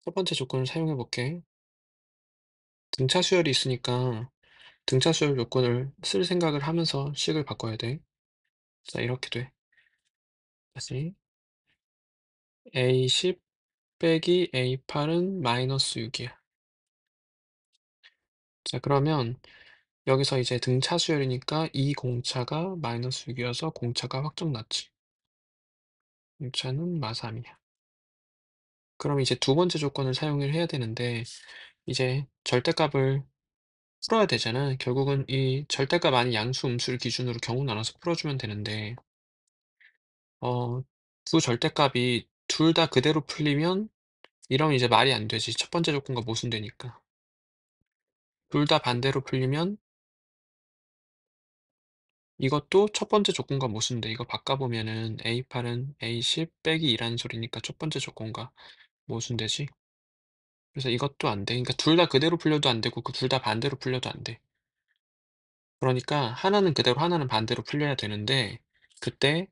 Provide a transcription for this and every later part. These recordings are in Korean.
첫 번째 조건을 사용해 볼게. 등차 수열이 있으니까 등차 수열 요건을 쓸 생각을 하면서 식을 바꿔야 돼. 자, 이렇게 돼. 다시 A10 빼기 A8은 마이너스 6이야. 자, 그러면 여기서 이제 등차 수열이니까 이 공차가 마이너스 6이어서 공차가 확정 났지. 공차는 마삼이야. 그럼 이제 두 번째 조건을 사용을 해야 되는데 이제 절대값을 풀어야 되잖아. 결국은 이 절대값 아닌 양수, 음수를 기준으로 경우 나눠서 풀어주면 되는데 어, 두 절대값이 둘 다 그대로 풀리면 이러면 이제 말이 안 되지. 첫 번째 조건과 모순되니까. 둘 다 반대로 풀리면 이것도 첫 번째 조건과 모순돼. 이거 바꿔보면은 A8은 A10 빼기 2라는 소리니까 첫 번째 조건과 모순되지. 그래서 이것도 안 돼. 그러니까 둘 다 그대로 풀려도 안 되고 그 둘 다 반대로 풀려도 안 돼. 그러니까 하나는 그대로 하나는 반대로 풀려야 되는데 그때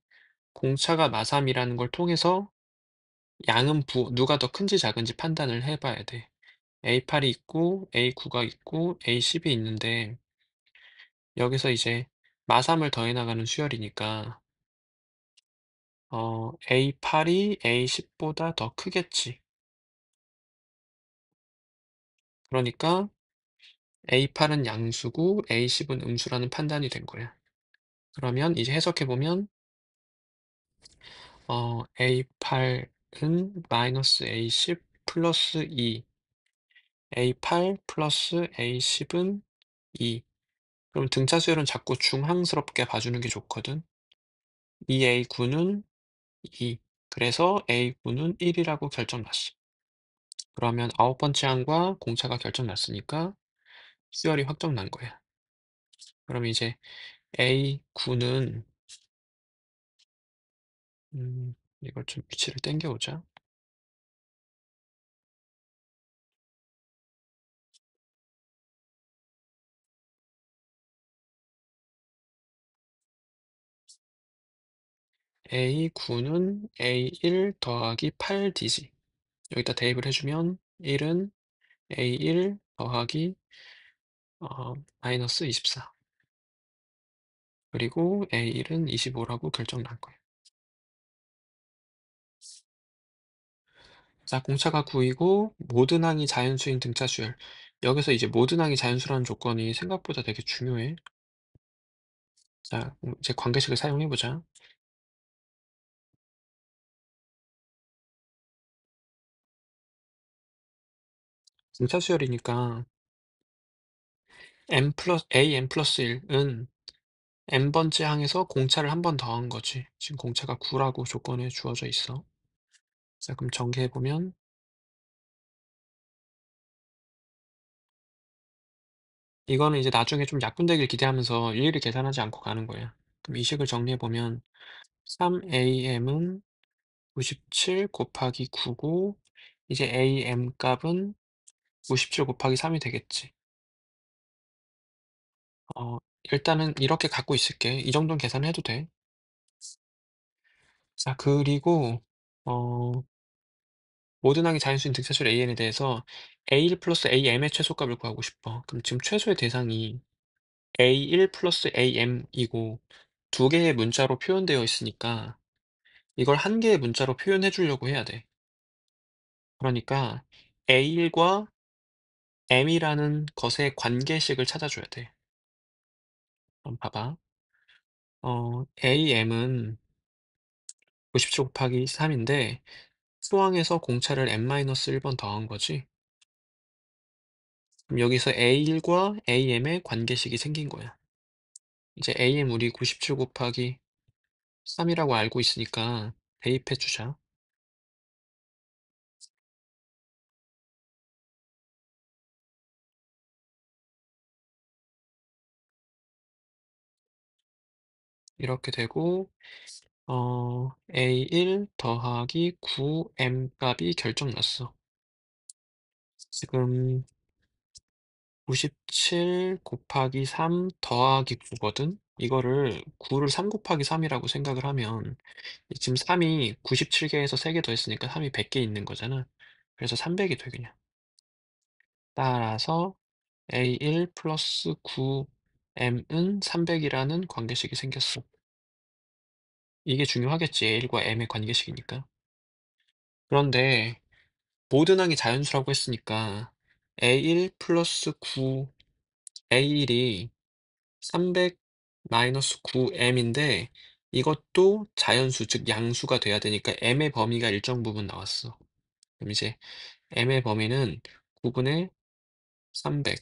공차가 마삼이라는 걸 통해서 양은 누가 더 큰지 작은지 판단을 해봐야 돼. A8이 있고 A9가 있고 A10이 있는데 여기서 이제 마삼을 더해 나가는 수열이니까 A8이 A10보다 더 크겠지. 그러니까 A8은 양수고 A10은 음수라는 판단이 된 거야. 그러면 이제 해석해 보면 A8은 마이너스 A10 플러스 2, A8 플러스 A10은 2. 그럼 등차 수열은 자꾸 중항스럽게 봐주는 게 좋거든. 이 A9는 2. 그래서 A9는 1이라고 결정났어. 그러면 아홉 번째 항과 공차가 결정났으니까 수열이 확정난 거야. 그럼 이제 A9는 이걸 좀 위치를 당겨오자. A9는 A1 더하기 8D지. 여기다 대입을 해주면 1은 A1 더하기 마이너스 24. 그리고 A1은 25라고 결정난 거야. 자, 공차가 9이고 모든 항이 자연수인 등차 수열. 여기서 이제 모든 항이 자연수라는 조건이 생각보다 되게 중요해. 자, 이제 관계식을 사용해 보자. 등차 수열이니까 n 플러스 1은 n번째 항에서 공차를 한 번 더한 거지. 지금 공차가 9라고 조건에 주어져 있어. 자, 그럼 전개해 보면 이거는 이제 나중에 좀 약분되길 기대하면서 일일이 계산하지 않고 가는 거야. 그럼 이 식을 정리해 보면 3am은 97 곱하기 9고 이제 am 값은 57 곱하기 3이 되겠지. 일단은 이렇게 갖고 있을게. 이 정도는 계산해도 돼. 자, 그리고 어, 모든 항의 자연수인 득차수 an에 대해서 a1 플러스 am의 최소값을 구하고 싶어. 그럼 지금 최소의 대상이 a1 플러스 am이고 두 개의 문자로 표현되어 있으니까 이걸 한 개의 문자로 표현해 주려고 해야 돼. 그러니까 A1과 M이라는 것의 관계식을 찾아줘야 돼. 그럼 봐봐. AM은 97 곱하기 3인데 수항에서 공차를 n-1번 더한 거지. 그럼 여기서 A1과 AM의 관계식이 생긴 거야. 이제 AM 우리 97 곱하기 3이라고 알고 있으니까 대입해 주자. 이렇게 되고 A1 더하기 9M 값이 결정났어. 지금 97 곱하기 3 더하기 9거든? 이거를 9를 3 곱하기 3이라고 생각을 하면 지금 3이 97개에서 3개 더했으니까 3이 100개 있는 거잖아. 그래서 300이 돼 그냥. 따라서 A1 플러스 9M은 300이라는 관계식이 생겼어. 이게 중요하겠지. A1과 M의 관계식이니까. 그런데 모든 항이 자연수라고 했으니까 A1 플러스 9 A1이 300 마이너스 9M인데 이것도 자연수, 즉 양수가 돼야 되니까 M의 범위가 일정 부분 나왔어. 그럼 이제 M의 범위는 9분의 300,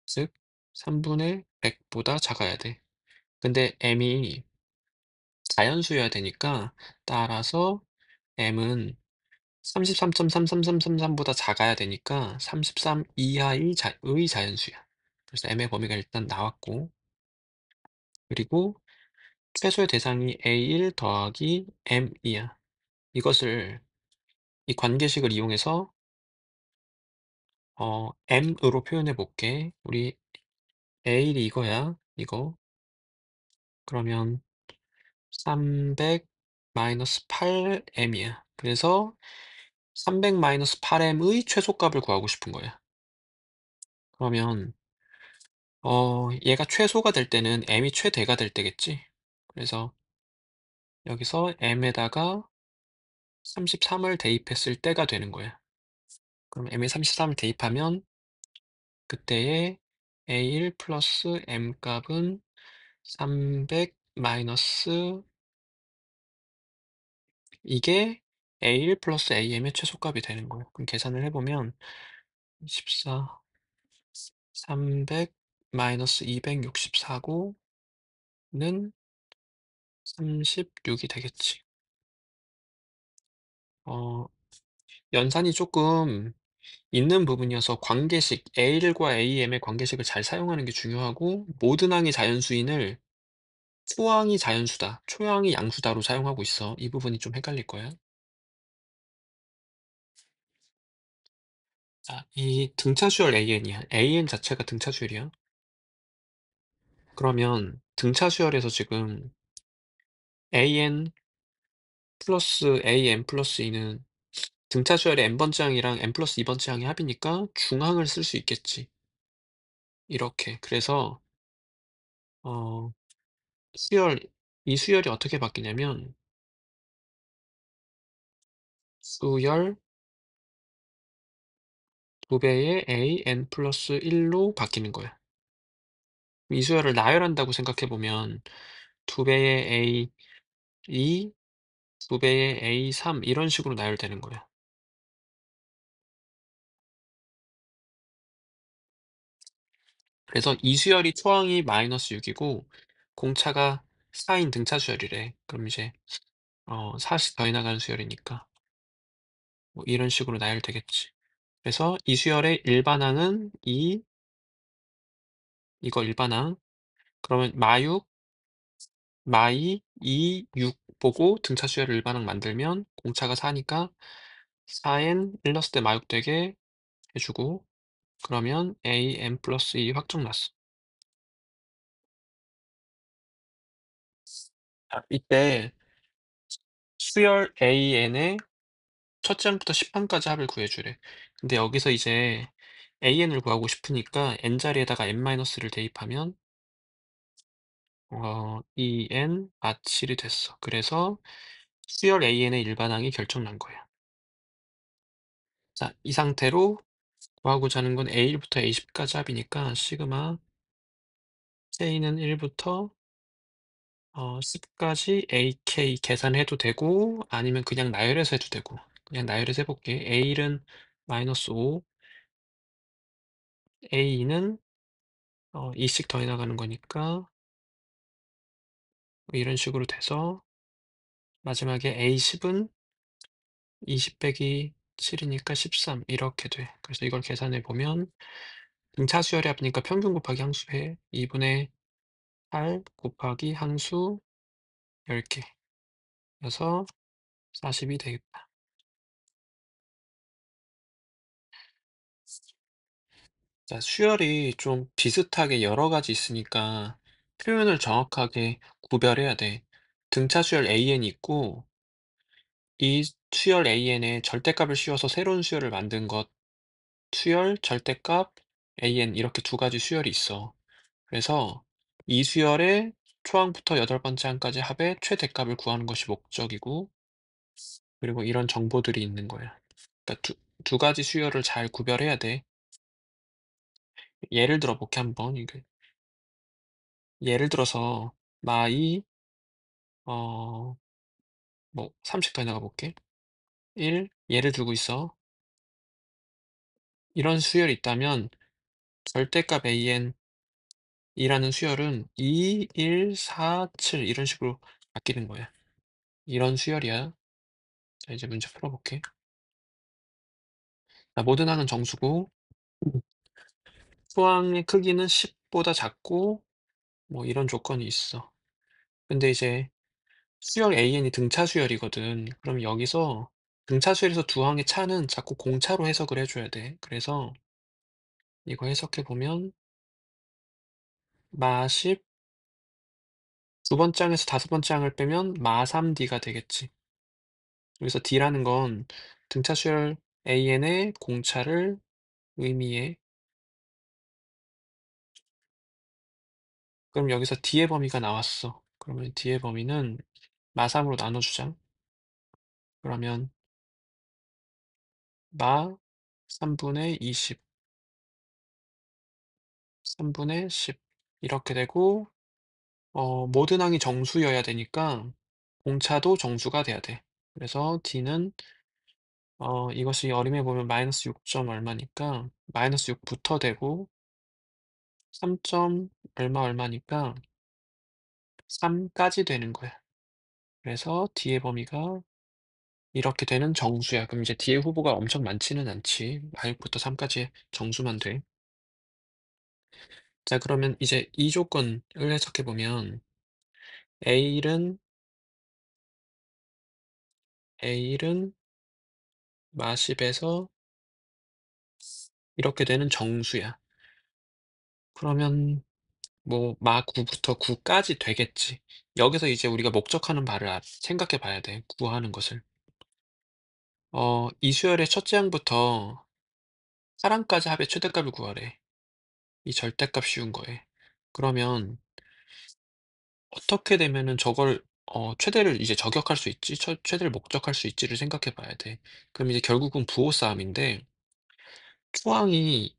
즉 3분의 100보다 작아야 돼. 근데 M이 자연수여야 되니까 따라서 M은 33.33333보다 작아야 되니까 33 이하의 자연수야. 그래서 M의 범위가 일단 나왔고, 그리고 최소의 대상이 A1 더하기 M이야. 이것을 이 관계식을 이용해서 M으로 표현해 볼게. 우리 A1이 이거야. 이거. 그러면 300 마이너스 8M이야. 그래서 300 마이너스 8M의 최소값을 구하고 싶은 거야. 그러면 얘가 최소가 될 때는 M이 최대가 될 때겠지? 그래서 여기서 M에다가 33을 대입했을 때가 되는 거야. 그럼 M에 33을 대입하면 그때의 A1 플러스 M 값은 300 마이너스 이게 A1 플러스 AM의 최소값이 되는 거예요. 그럼 계산을 해보면 24, 300 마이너스 264고는 36이 되겠지. 어, 연산이 조금 있는 부분이어서 관계식, A1과 AM의 관계식을 잘 사용하는 게 중요하고 모든 항이 자연수인을 초항이 자연수다, 초항이 양수다로 사용하고 있어. 이 부분이 좀 헷갈릴 거야. 자, 이 등차수열 AN이야. AN 자체가 등차수열이야. 그러면 등차수열에서 지금 AN 플러스 AM 플러스 2는 등차수열의 n번째 항이랑 n 플러스 2번째 항의 합이니까 중항을 쓸 수 있겠지. 이렇게. 그래서 어, 수열, 이 수열이 어떻게 바뀌냐면 수열 2배의 AN 플러스 1로 바뀌는 거야. 이 수열을 나열한다고 생각해보면 2배의 A2, 2배의 A3 이런 식으로 나열되는 거야. 그래서 이 수열이 초항이 마이너스 6이고 공차가 4인 등차 수열이래. 그럼 이제 4씩 더해 나가는 수열이니까 뭐 이런 식으로 나열되겠지. 그래서 이 수열의 일반항은 이거 일반항. 그러면 마육, 마이, 2, 6 보고 등차 수열을 일반항 만들면 공차가 4니까 4n 1 넣었을 때 마육 되게 해주고 그러면 an 플러스 2 확정 났어. 자, 이때 수열 an의 첫째 항부터 10항까지 합을 구해주래. 근데 여기서 이제 an을 구하고 싶으니까 n 자리에다가 n-를 대입하면 2n 아7이 됐어. 그래서 수열 an의 일반항이 결정난 거야. 자, 이 상태로 구하고자 하는 건 A1부터 A10까지 합이니까 시그마 K는 1부터 10까지 AK 계산해도 되고 아니면 그냥 나열해서 해도 되고 그냥 나열해서 해볼게. A1은 마이너스 5, A2는 2씩 더해 나가는 거니까 이런 식으로 돼서 마지막에 A10은 20 빼기 7이니까 13 이렇게 돼. 그래서 이걸 계산해 보면 등차 수열의 합이니까 평균 곱하기 항수해. 2분의 8 곱하기 항수 10개. 그래서 40이 되겠다. 자, 수열이 좀 비슷하게 여러 가지 있으니까 표현을 정확하게 구별해야 돼. 등차 수열 AN이 있고 이 수열 AN에 절대값을 씌워서 새로운 수열을 만든 것, 수열, 절대값, AN 이렇게 두 가지 수열이 있어. 그래서 이 수열의 초항부터 여덟 번째 항까지 합의 최대값을 구하는 것이 목적이고, 그리고 이런 정보들이 있는 거야. 그러니까 두 가지 수열을 잘 구별해야 돼. 예를 들어 볼게 한번. 예를 들어서 마이 어 뭐 30 더 나가 볼게. 1 예를 들고 있어. 이런 수열이 있다면 절대값 AN이라는 수열은 2, 1, 4, 7 이런 식으로 바뀌는 거야. 이런 수열이야. 자 이제 문제 풀어 볼게. 자 모든 항은 정수고 수항의 크기는 10 보다 작고 뭐 이런 조건이 있어. 근데 이제 수열 AN이 등차 수열이거든. 그럼 여기서 등차 수열에서 두 항의 차는 자꾸 공차로 해석을 해 줘야 돼. 그래서 이거 해석해 보면 마10 두 번째 항에서 다섯 번째 항을 빼면 마3D가 되겠지. 여기서 D라는 건 등차 수열 AN의 공차를 의미해. 그럼 여기서 D의 범위가 나왔어. 그러면 D의 범위는 마3으로 나눠주자. 그러면 마 3분의 20, 3분의 10 이렇게 되고 모든 항이 정수여야 되니까 공차도 정수가 돼야 돼. 그래서 D는 이것이 어림해 보면 마이너스 6 점 얼마니까 마이너스 6부터 되고 3 점 얼마 얼마니까 3까지 되는 거야. 그래서 D의 범위가 이렇게 되는 정수야. 그럼 이제 D의 후보가 엄청 많지는 않지. 마육부터 3까지의 정수만 돼. 자 그러면 이제 이 조건을 해석해 보면 A1은 A1은 마10에서 이렇게 되는 정수야. 그러면 뭐 마9부터 9까지 되겠지. 여기서 이제 우리가 목적하는 바를 생각해 봐야 돼. 구하는 것을. 이 수열의 첫째 항부터 4항까지 합의 최대값을 구하래. 이 절대값 씌운 거에. 그러면 어떻게 되면은 저걸 최대를 이제 저격할 수 있지? 최대를 목적할 수 있지를 생각해 봐야 돼. 그럼 이제 결국은 부호 싸움인데 초항이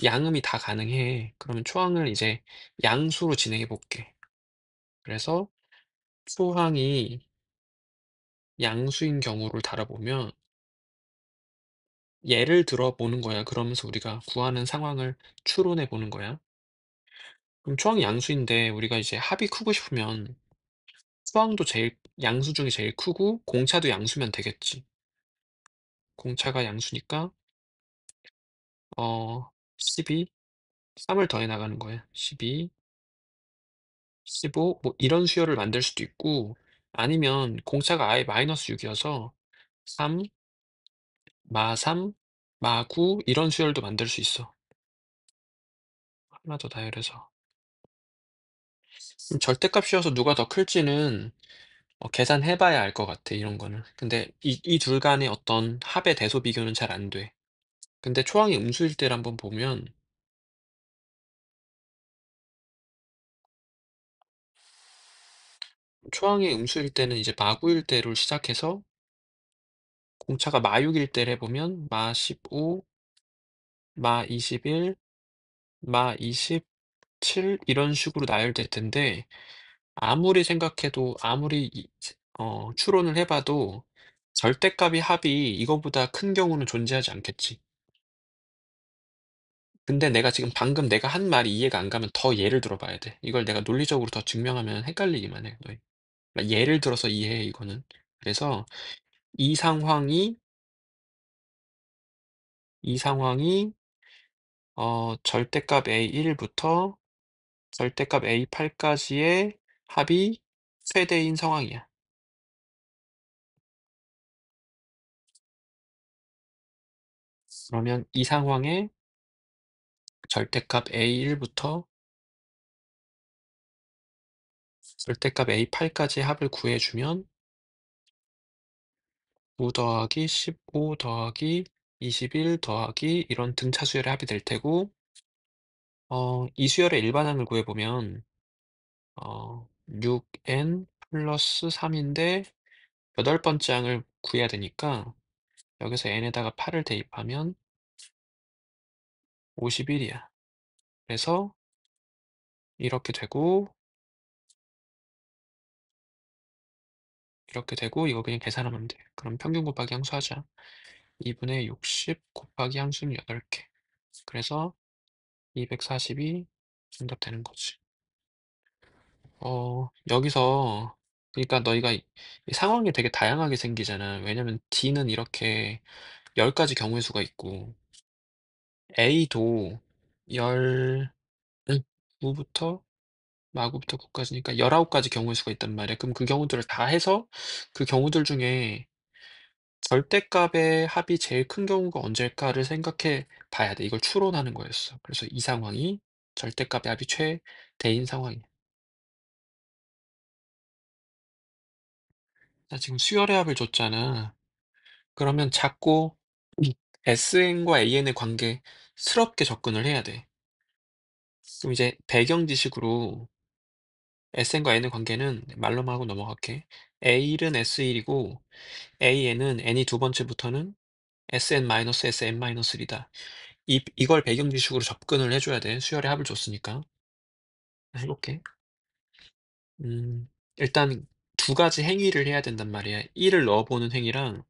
양음이 다 가능해. 그러면 초항을 이제 양수로 진행해 볼게. 그래서 초항이 양수인 경우를 다뤄보면 예를 들어 보는 거야. 그러면서 우리가 구하는 상황을 추론해 보는 거야. 그럼 초항이 양수인데 우리가 이제 합이 크고 싶으면 수항도 제일 양수 중에 제일 크고 공차도 양수면 되겠지. 공차가 양수니까 12 3을 더해 나가는 거야. 12 15 뭐 이런 수열을 만들 수도 있고 아니면 공차가 아예 마이너스 6이어서 3 마3 마9 이런 수열도 만들 수 있어. 하나 더 나열해서. 절대값 씌워서 누가 더 클지는 계산해 봐야 알 것 같아 이런 거는. 근데 이 둘 간의 어떤 합의 대소 비교는 잘 안 돼. 근데 초항이 음수일 때를 한번 보면 초항이 음수일 때는 이제 마9일 때로 시작해서 공차가 마6일 때를 해 보면 마15 마21 마27 이런 식으로 나열될 텐데 아무리 생각해도 아무리 추론을 해 봐도 절대값이 합이 이거보다 큰 경우는 존재하지 않겠지. 근데 내가 지금 방금 내가 한 말이 이해가 안 가면 더 예를 들어 봐야 돼. 이걸 내가 논리적으로 더 증명하면 헷갈리기만 해 너희. 그러니까 예를 들어서 이해해 이거는. 그래서 이 상황이 이 상황이 절대값 A1 부터 절대값 A8 까지의 합이 최대인 상황이야. 그러면 이 상황에 절대값 A1 부터 절대값 A8 까지의 합을 구해 주면 9 더하기 15 더하기 21 더하기 이런 등차 수열의 합이 될 테고, 이 수열의 일반항을 구해보면 6n 플러스 3인데 여덟 번째 항을 구해야 되니까 여기서 n에다가 8을 대입하면 51이야. 그래서 이렇게 되고 이렇게 되고 이거 그냥 계산하면 돼. 그럼 평균 곱하기 항수하자. 2분의 60 곱하기 항수는 8개. 그래서 242 정답 되는 거지. 여기서 그러니까 너희가 이 상황이 되게 다양하게 생기잖아. 왜냐면 D는 이렇게 10가지 경우의 수가 있고 A도 10, 9부터 마구부터 9까지니까 19가지 경우의 수가 있단 말이야. 그럼 그 경우들을 다 해서 그 경우들 중에 절대값의 합이 제일 큰 경우가 언제일까를 생각해 봐야 돼. 이걸 추론하는 거였어. 그래서 이 상황이 절대값의 합이 최대인 상황이야. 나 지금 수열의 합을 줬잖아. 그러면 자꾸 SN과 AN의 관계 스럽게 접근을 해야 돼. 그럼 이제 배경 지식으로 SN과 N의 관계는 말로만 하고 넘어갈게. A는 S1이고 AN은 N이 두 번째부터는 SN-SN-1이다. 이걸 배경 지식으로 접근을 해줘야 돼. 수열의 합을 줬으니까. 해볼게. 일단 두 가지 행위를 해야 된단 말이야. 1을 넣어보는 행위랑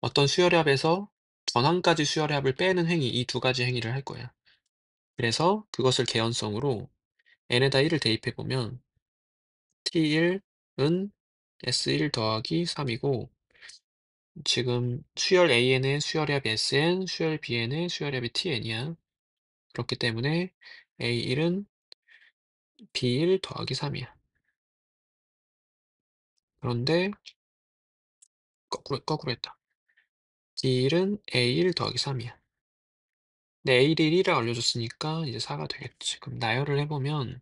어떤 수열의 합에서 전항까지 수열의 합을 빼는 행위, 이 두 가지 행위를 할 거야. 그래서 그것을 개연성으로 n에다 1을 대입해보면 T1은 S1 더하기 3이고 지금 수열 AN의 수열의 합이 SN, 수열 BN의 수열의 합이 TN이야. 그렇기 때문에 A1은 B1 더하기 3이야. 그런데 거꾸로 했다. D1은 A1 더하기 3이야. 근데 A1이 1이라 알려줬으니까 이제 4가 되겠지. 그럼 나열을 해보면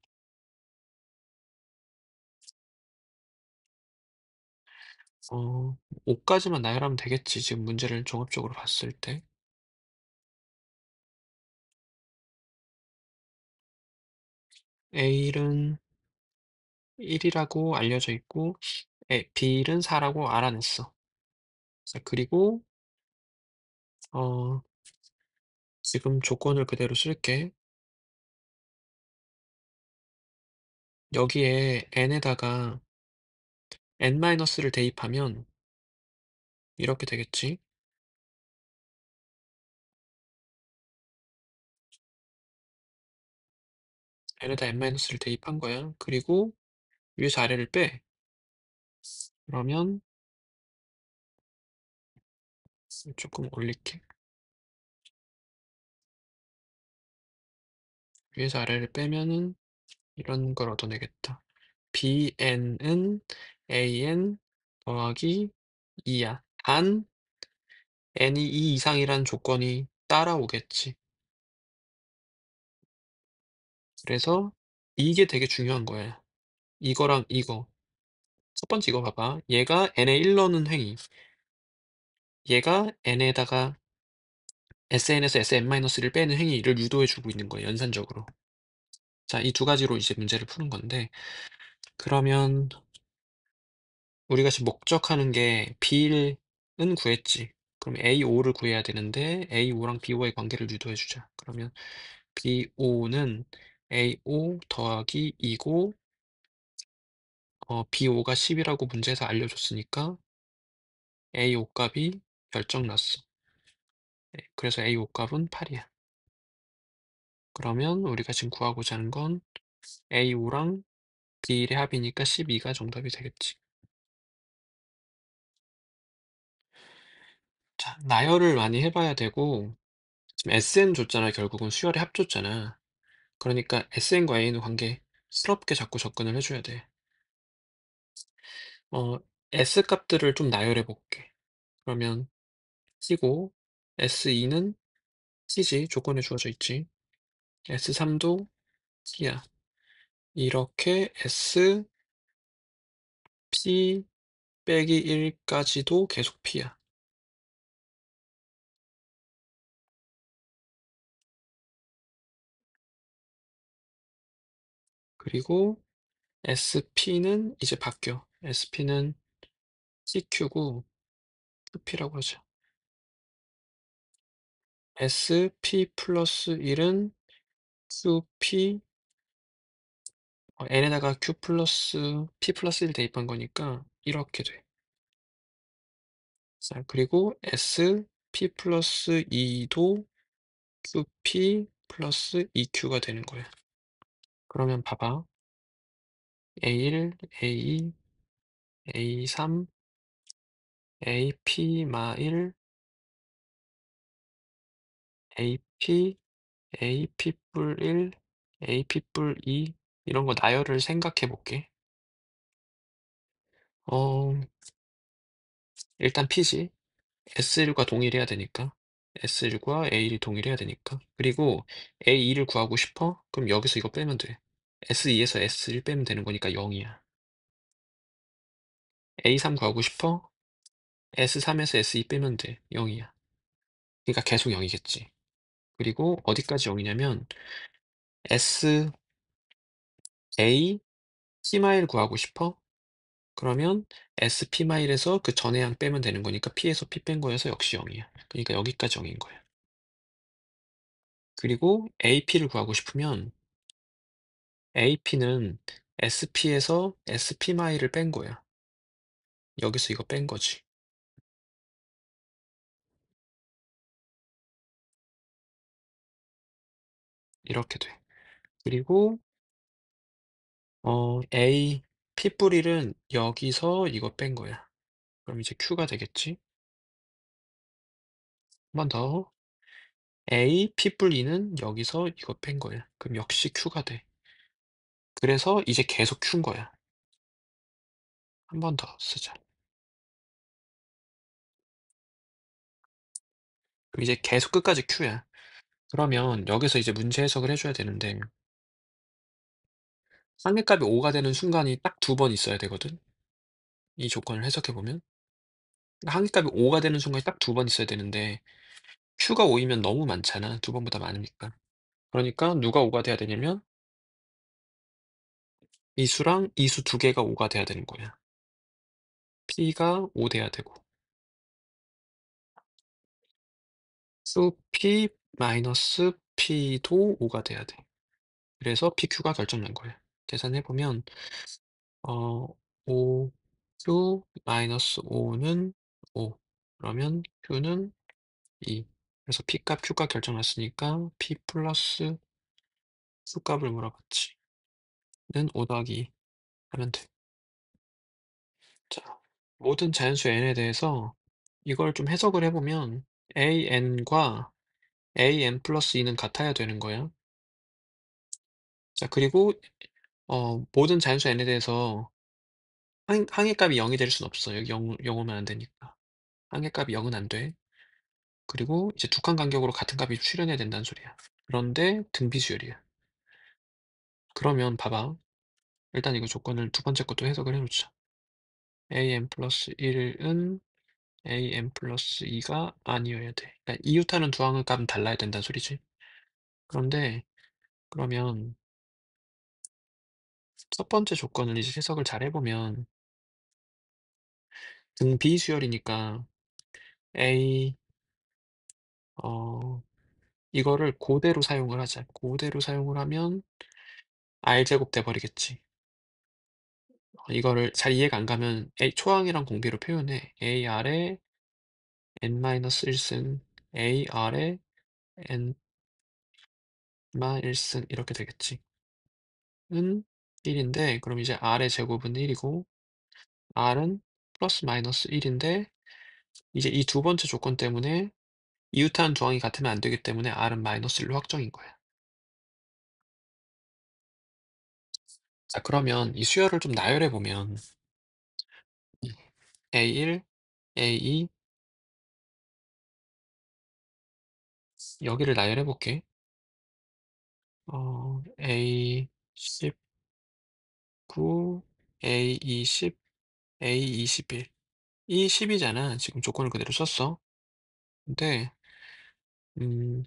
5까지만 나열하면 되겠지. 지금 문제를 종합적으로 봤을 때. A1은 1이라고 알려져 있고 B일은 4라고 알아냈어. 자, 그리고 어, 지금 조건을 그대로 쓸게. 여기에 n에다가 n-를 대입하면 이렇게 되겠지. n에다 n-를 대입한 거야. 그리고 위에서 아래를 빼. 그러면 조금 올릴게. 위에서 아래를 빼면은 이런 걸 얻어내겠다. bn은 an 더하기 2야. 단 n이 2 이상이란 조건이 따라오겠지. 그래서 이게 되게 중요한 거야. 이거랑 이거. 첫 번째 이거 봐봐. 얘가 n에 1 넣는 행위. 얘가 n에다가 SN에서 SN-를 빼는 행위를 유도해주고 있는 거예요. 연산적으로. 자, 이 두 가지로 이제 문제를 푸는 건데 그러면 우리가 지금 목적하는 게 B는 구했지. 그럼 A5를 구해야 되는데 A5랑 B5의 관계를 유도해주자. 그러면 B5는 A5 더하기 2고 B5가 10이라고 문제에서 알려줬으니까 A5 값이 결정났어. 네, 그래서 A5 값은 8이야. 그러면 우리가 지금 구하고자 하는 건 A5랑 B1의 합이니까 12가 정답이 되겠지. 자, 나열을 많이 해봐야 되고 지금 SN 줬잖아. 결국은 수열의 합 줬잖아. 그러니까 SN과 A는 관계 스럽게 자꾸 접근을 해줘야 돼. S 값들을 좀 나열해 볼게. 그러면 C고 S2는 C지. 조건에 주어져 있지. S3도 C야. 이렇게 S, P, 빼기 1까지도 계속 P야. 그리고 SP는 이제 바뀌어. SP는 CQ고 QP라고 하죠. SP 플러스 1은 QP n에다가 Q 플러스 P 플러스 1 대입한 거니까 이렇게 돼. 자, 그리고 SP 플러스 2도 QP 플러스 EQ가 되는 거야. 그러면 봐봐. A1, A2, A3, AP 마1, AP, AP 뿔 1, AP 뿔 2, 이런 거 나열을 생각해 볼게. 어, 일단 P지. S1과 동일해야 되니까. S1과 A1이 동일해야 되니까. 그리고 A2를 구하고 싶어? 그럼 여기서 이거 빼면 돼. S2에서 S1 빼면 되는 거니까 0이야. A3 구하고 싶어? S3에서 S2 빼면 돼. 0이야. 그러니까 계속 0이겠지. 그리고 어디까지 0이냐면 SA P마일 구하고 싶어? 그러면 SP마일에서 그 전의 양 빼면 되는 거니까 P에서 P 뺀 거여서 역시 0이야. 그러니까 여기까지 0인 거야. 그리고 AP를 구하고 싶으면 AP는 SP에서 SP마일을 뺀 거야. 여기서 이거 뺀 거지. 이렇게 돼. 그리고 A P뿔1은 여기서 이거 뺀 거야. 그럼 이제 Q가 되겠지? 한 번 더. A P뿔 2는 여기서 이거 뺀 거야. 그럼 역시 Q가 돼. 그래서 이제 계속 Q인 거야. 한 번 더 쓰자. 그럼 이제 계속 끝까지 Q야. 그러면 여기서 이제 문제 해석을 해줘야 되는데 상대값이 5가 되는 순간이 딱 두 번 있어야 되거든. 이 조건을 해석해 보면 상대값이 5가 되는 순간이 딱 두 번 있어야 되는데 Q가 5이면 너무 많잖아. 두 번보다 많으니까. 그러니까 누가 5가 돼야 되냐면 이 수랑 이 수 두 개가 5가 돼야 되는 거야. P가 5 돼야 되고 수 P 마이너스 P도 5가 돼야 돼. 그래서 PQ가 결정난 거야. 계산해 보면 5Q 마이너스 5는 5. 그러면 Q는 2. 그래서 P값, Q값 결정났으니까 P 플러스 Q값을 물어봤지. 는 5 더하기 2 하면 돼. 자, 모든 자연수 n에 대해서 이걸 좀 해석을 해보면 an과 an 플러스 2는 같아야 되는 거야. 자, 그리고 모든 자연수 n에 대해서 항의값이 0이 될 순 없어. 여기 0 오면 안 되니까. 항의값이 0은 안 돼. 그리고 이제 두 칸 간격으로 같은 값이 출현해야 된다는 소리야. 그런데 등비수열이야. 그러면 봐봐. 일단 이거 조건을 두 번째 것도 해석을 해놓자. an 플러스 1은 an 플러스 2가 아니어야 돼. 그러니까 이웃하는 두 항의 값은 달라야 된다는 소리지. 그런데 그러면 첫 번째 조건을 이제 해석을 잘 해보면 등비수열이니까 a 이거를 그대로 사용을 하자. 그대로 사용을 하면 r제곱 돼 버리겠지. 이거를 잘 이해가 안 가면 A 초항이랑 공비로 표현해. AR에 n-1승 AR에 n-1승 이렇게 되겠지. 은 1인데 그럼 이제 R의 제곱은 1이고 R은 플러스 마이너스 1인데 이제 이 두 번째 조건 때문에 이웃하는 두 항이 같으면 안 되기 때문에 R은 마이너스 1로 확정인 거야. 자, 그러면 이 수열을 좀 나열해 보면 A1, A2 여기를 나열해 볼게. A19, A20, A21 이 10 이잖아. 지금 조건을 그대로 썼어. 근데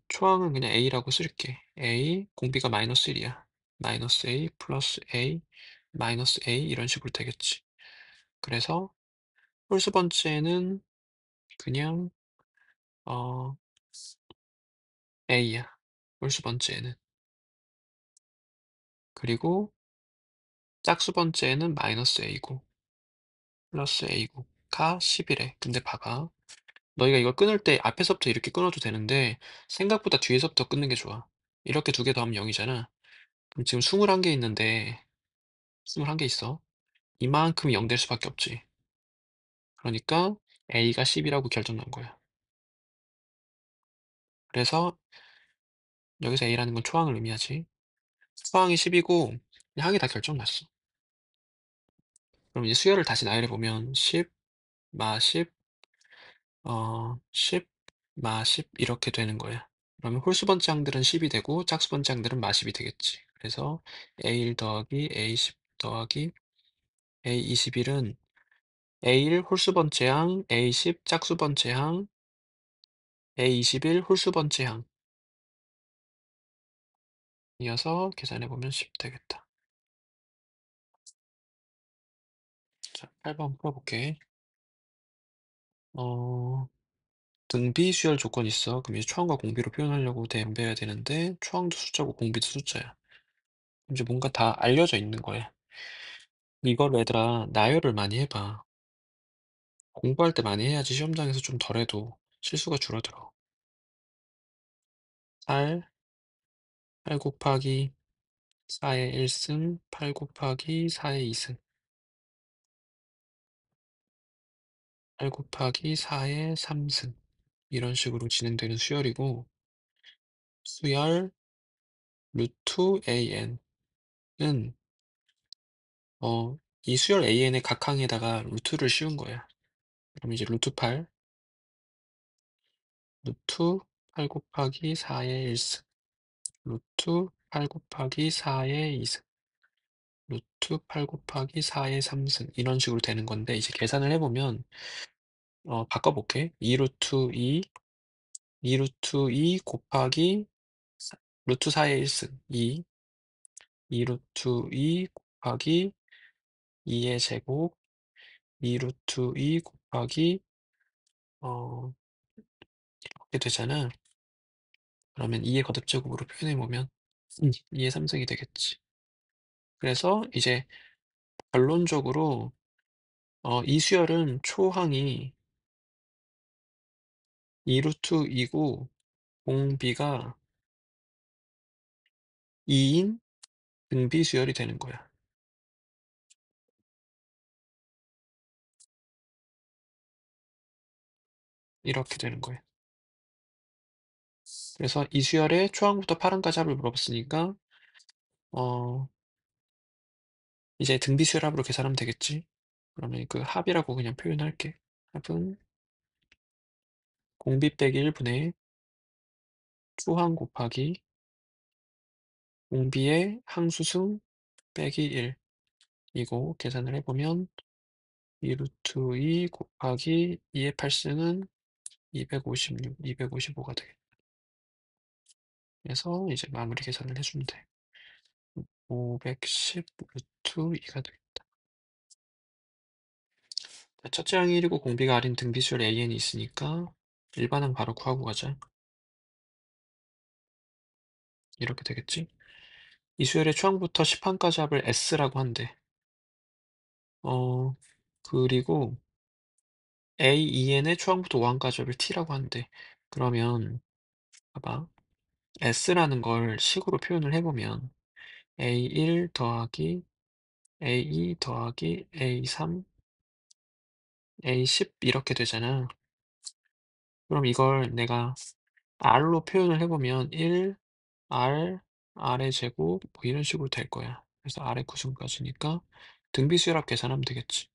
초항은 그냥 A라고 쓸게. A 공비가 -1 이야. 마이너스 A 플러스 A 마이너스 A 이런 식으로 되겠지. 그래서 홀수 번째는 그냥 어 A야. 홀수 번째는. 그리고 짝수 번째는 마이너스 A고 플러스 A고가 10 이래. 근데 봐봐. 너희가 이걸 끊을 때 앞에서부터 이렇게 끊어도 되는데 생각보다 뒤에서부터 끊는 게 좋아. 이렇게 두 개 더하면 0 이잖아. 그럼 지금 21개 있는데 21개 있어. 이만큼이 0 될 수밖에 없지. 그러니까 A가 10 이라고 결정 난 거야. 그래서 여기서 A라는 건 초항을 의미하지. 초항이 10 이고 항이 다 결정 났어. 그럼 이제 수열을 다시 나열해 보면 10 마 10 10 마 10 이렇게 되는 거야. 그러면 홀수 번째 항들은 10이 되고 짝수 번째 항들은 마 10이 되겠지. 그래서 A1 더하기 A10 더하기 A21은 A1 홀수 번째항, A10 짝수 번째항, A21 홀수 번째항 이어서 계산해 보면 10 되겠다. 자, 8번 풀어볼게. 어, 등비 수열 조건이 있어. 그럼 이제 초항과 공비로 표현하려고 대입해야 되는데 초항도 숫자고 공비도 숫자야. 이제 뭔가 다 알려져 있는 거야. 이걸 얘들아 나열을 많이 해봐. 공부할 때 많이 해야지 시험장에서 좀 덜해도 실수가 줄어들어. 8, 8 곱하기 4의 1승, 8 곱하기 4의 2승, 8 곱하기 4의 3승 이런 식으로 진행되는 수열이고 수열 루트 AN은 이 수열 AN의 각 항에다가 루트를 씌운 거야. 그럼 이제 루트 8, 루트 8 곱하기 4의 1승, 루트 8 곱하기 4의 2승, 루트 8 곱하기 4의 3승 이런 식으로 되는 건데 이제 계산을 해보면 바꿔볼게. 2 루트 2, 2 루트 2 곱하기 루트 4의 1승 2, 2 루트 2 곱하기 2의 제곱, 2 루트 2 곱하기 어 이렇게 되잖아. 그러면 2의 거듭제곱으로 표현해보면 2의 3승이 되겠지. 그래서 이제 결론적으로 이 수열은 초항이 2 루트 2고 공비가 2인 등비 수열이 되는 거야. 이렇게 되는 거야. 그래서 이 수열의 초항부터 파랑까지 합을 물어봤으니까 어 이제 등비 수열 합으로 계산하면 되겠지. 그러면 그 합이라고 그냥 표현할게. 합은 공비 빼기 1분의 초항 곱하기 공비의 항수승 빼기 1 이고 계산을 해보면 2 루트 2 곱하기 2의 8승은 256, 255가 돼. 그래서 이제 마무리 계산을 해주면 돼. 510 루트 2가 돼. 첫째 항이 1이고 공비가 R인 등비수열 AN이 있으니까 일반항 바로 구하고 가자. 이렇게 되겠지? 이 수열의 초항부터 10항까지 합을 S라고 한대. 그리고 AEN의 초항부터 5항까지 합을 T라고 한대. 그러면 봐봐. S라는 걸 식으로 표현을 해보면 A1 더하기 A2 더하기 A3 A10 이렇게 되잖아. 그럼 이걸 내가 R로 표현을 해보면 1 R R의 제곱 뭐 이런 식으로 될 거야. 그래서 R의 구승까지니까 등비수열합 계산하면 되겠지.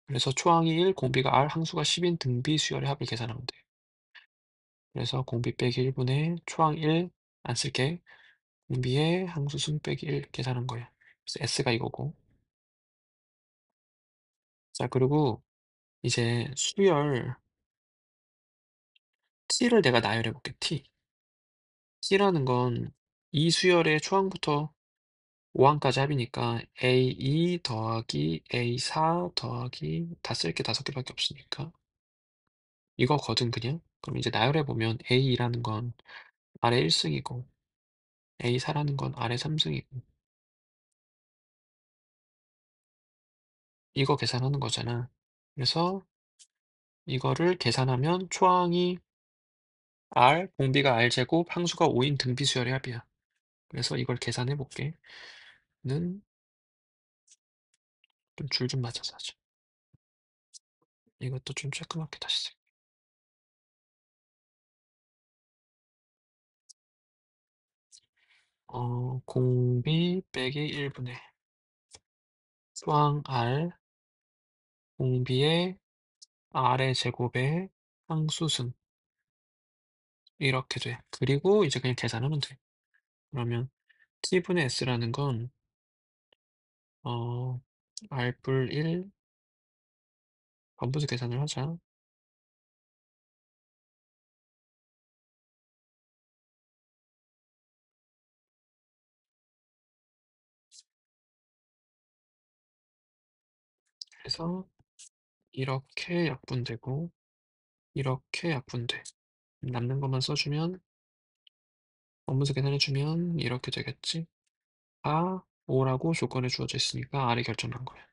그래서 초항이 1, 공비가 R, 항수가 10인 등비수열의 합을 계산하면 돼. 그래서 공비 빼기 1분의 초항 1 안 쓸게. 공비의 항수승 빼기 1 계산한 거야. 그래서 S가 이거고. 자, 그리고 이제 수열 t를 내가 나열해 볼게 t. t라는 건 이 수열의 초항부터 오항까지 합이니까 A2 더하기 A4 더하기 다 쓸 게 5 개밖에 없으니까 이거거든 그냥. 그럼 이제 나열해 보면 A2라는 건 아래 1 승이고 A4라는 건 아래 3 승이고 이거 계산하는 거잖아. 그래서 이거를 계산하면 초항이 R, 공비가 R 제곱, 항수가 5인 등비수열의 합이야. 그래서 이걸 계산해 볼게. 는 좀 줄 좀 맞춰서 하자. 이것도 좀 쬐끄맣게 다시 쓸게. 공비 빼기 1분의 수항 R, 공비의 R의 제곱에 항수승 이렇게 돼. 그리고 이제 그냥 계산하면 돼. 그러면 T분의 S라는 건 어 R뿔 1 번부수 계산을 하자. 그래서 이렇게 약분되고 이렇게 약분돼. 남는 것만 써주면 번부수 계산해주면 이렇게 되겠지. 다 5라고 조건에 주어져 있으니까 R이 결정난 거야.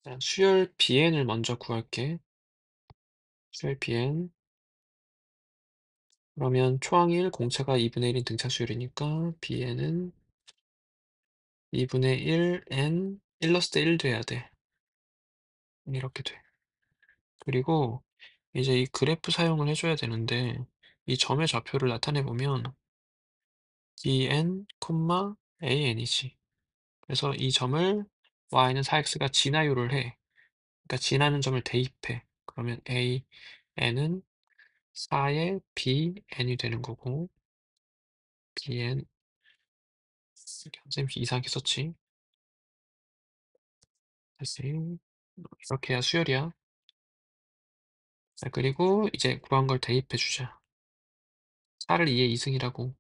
자, 수열 BN을 먼저 구할게. 수열 BN. 그러면 초항 1, 공차가 2분의 1인 등차수열이니까 BN은 2분의 1 N 1 넣었을 때 1 돼야 돼. 이렇게 돼. 그리고 이제 이 그래프 사용을 해줘야 되는데 이 점의 좌표를 나타내 보면 dn, an이지. 그래서 이 점을 y는 4x가 진화율을 해. 그러니까 진하는 점을 대입해. 그러면 an은 4의 bn이 되는 거고 bn 선생님 이상하게 썼지. 다시 이렇게 해야 수열이야. 자, 그리고 이제 구한 걸 대입해 주자. 4를 2의 2승이라고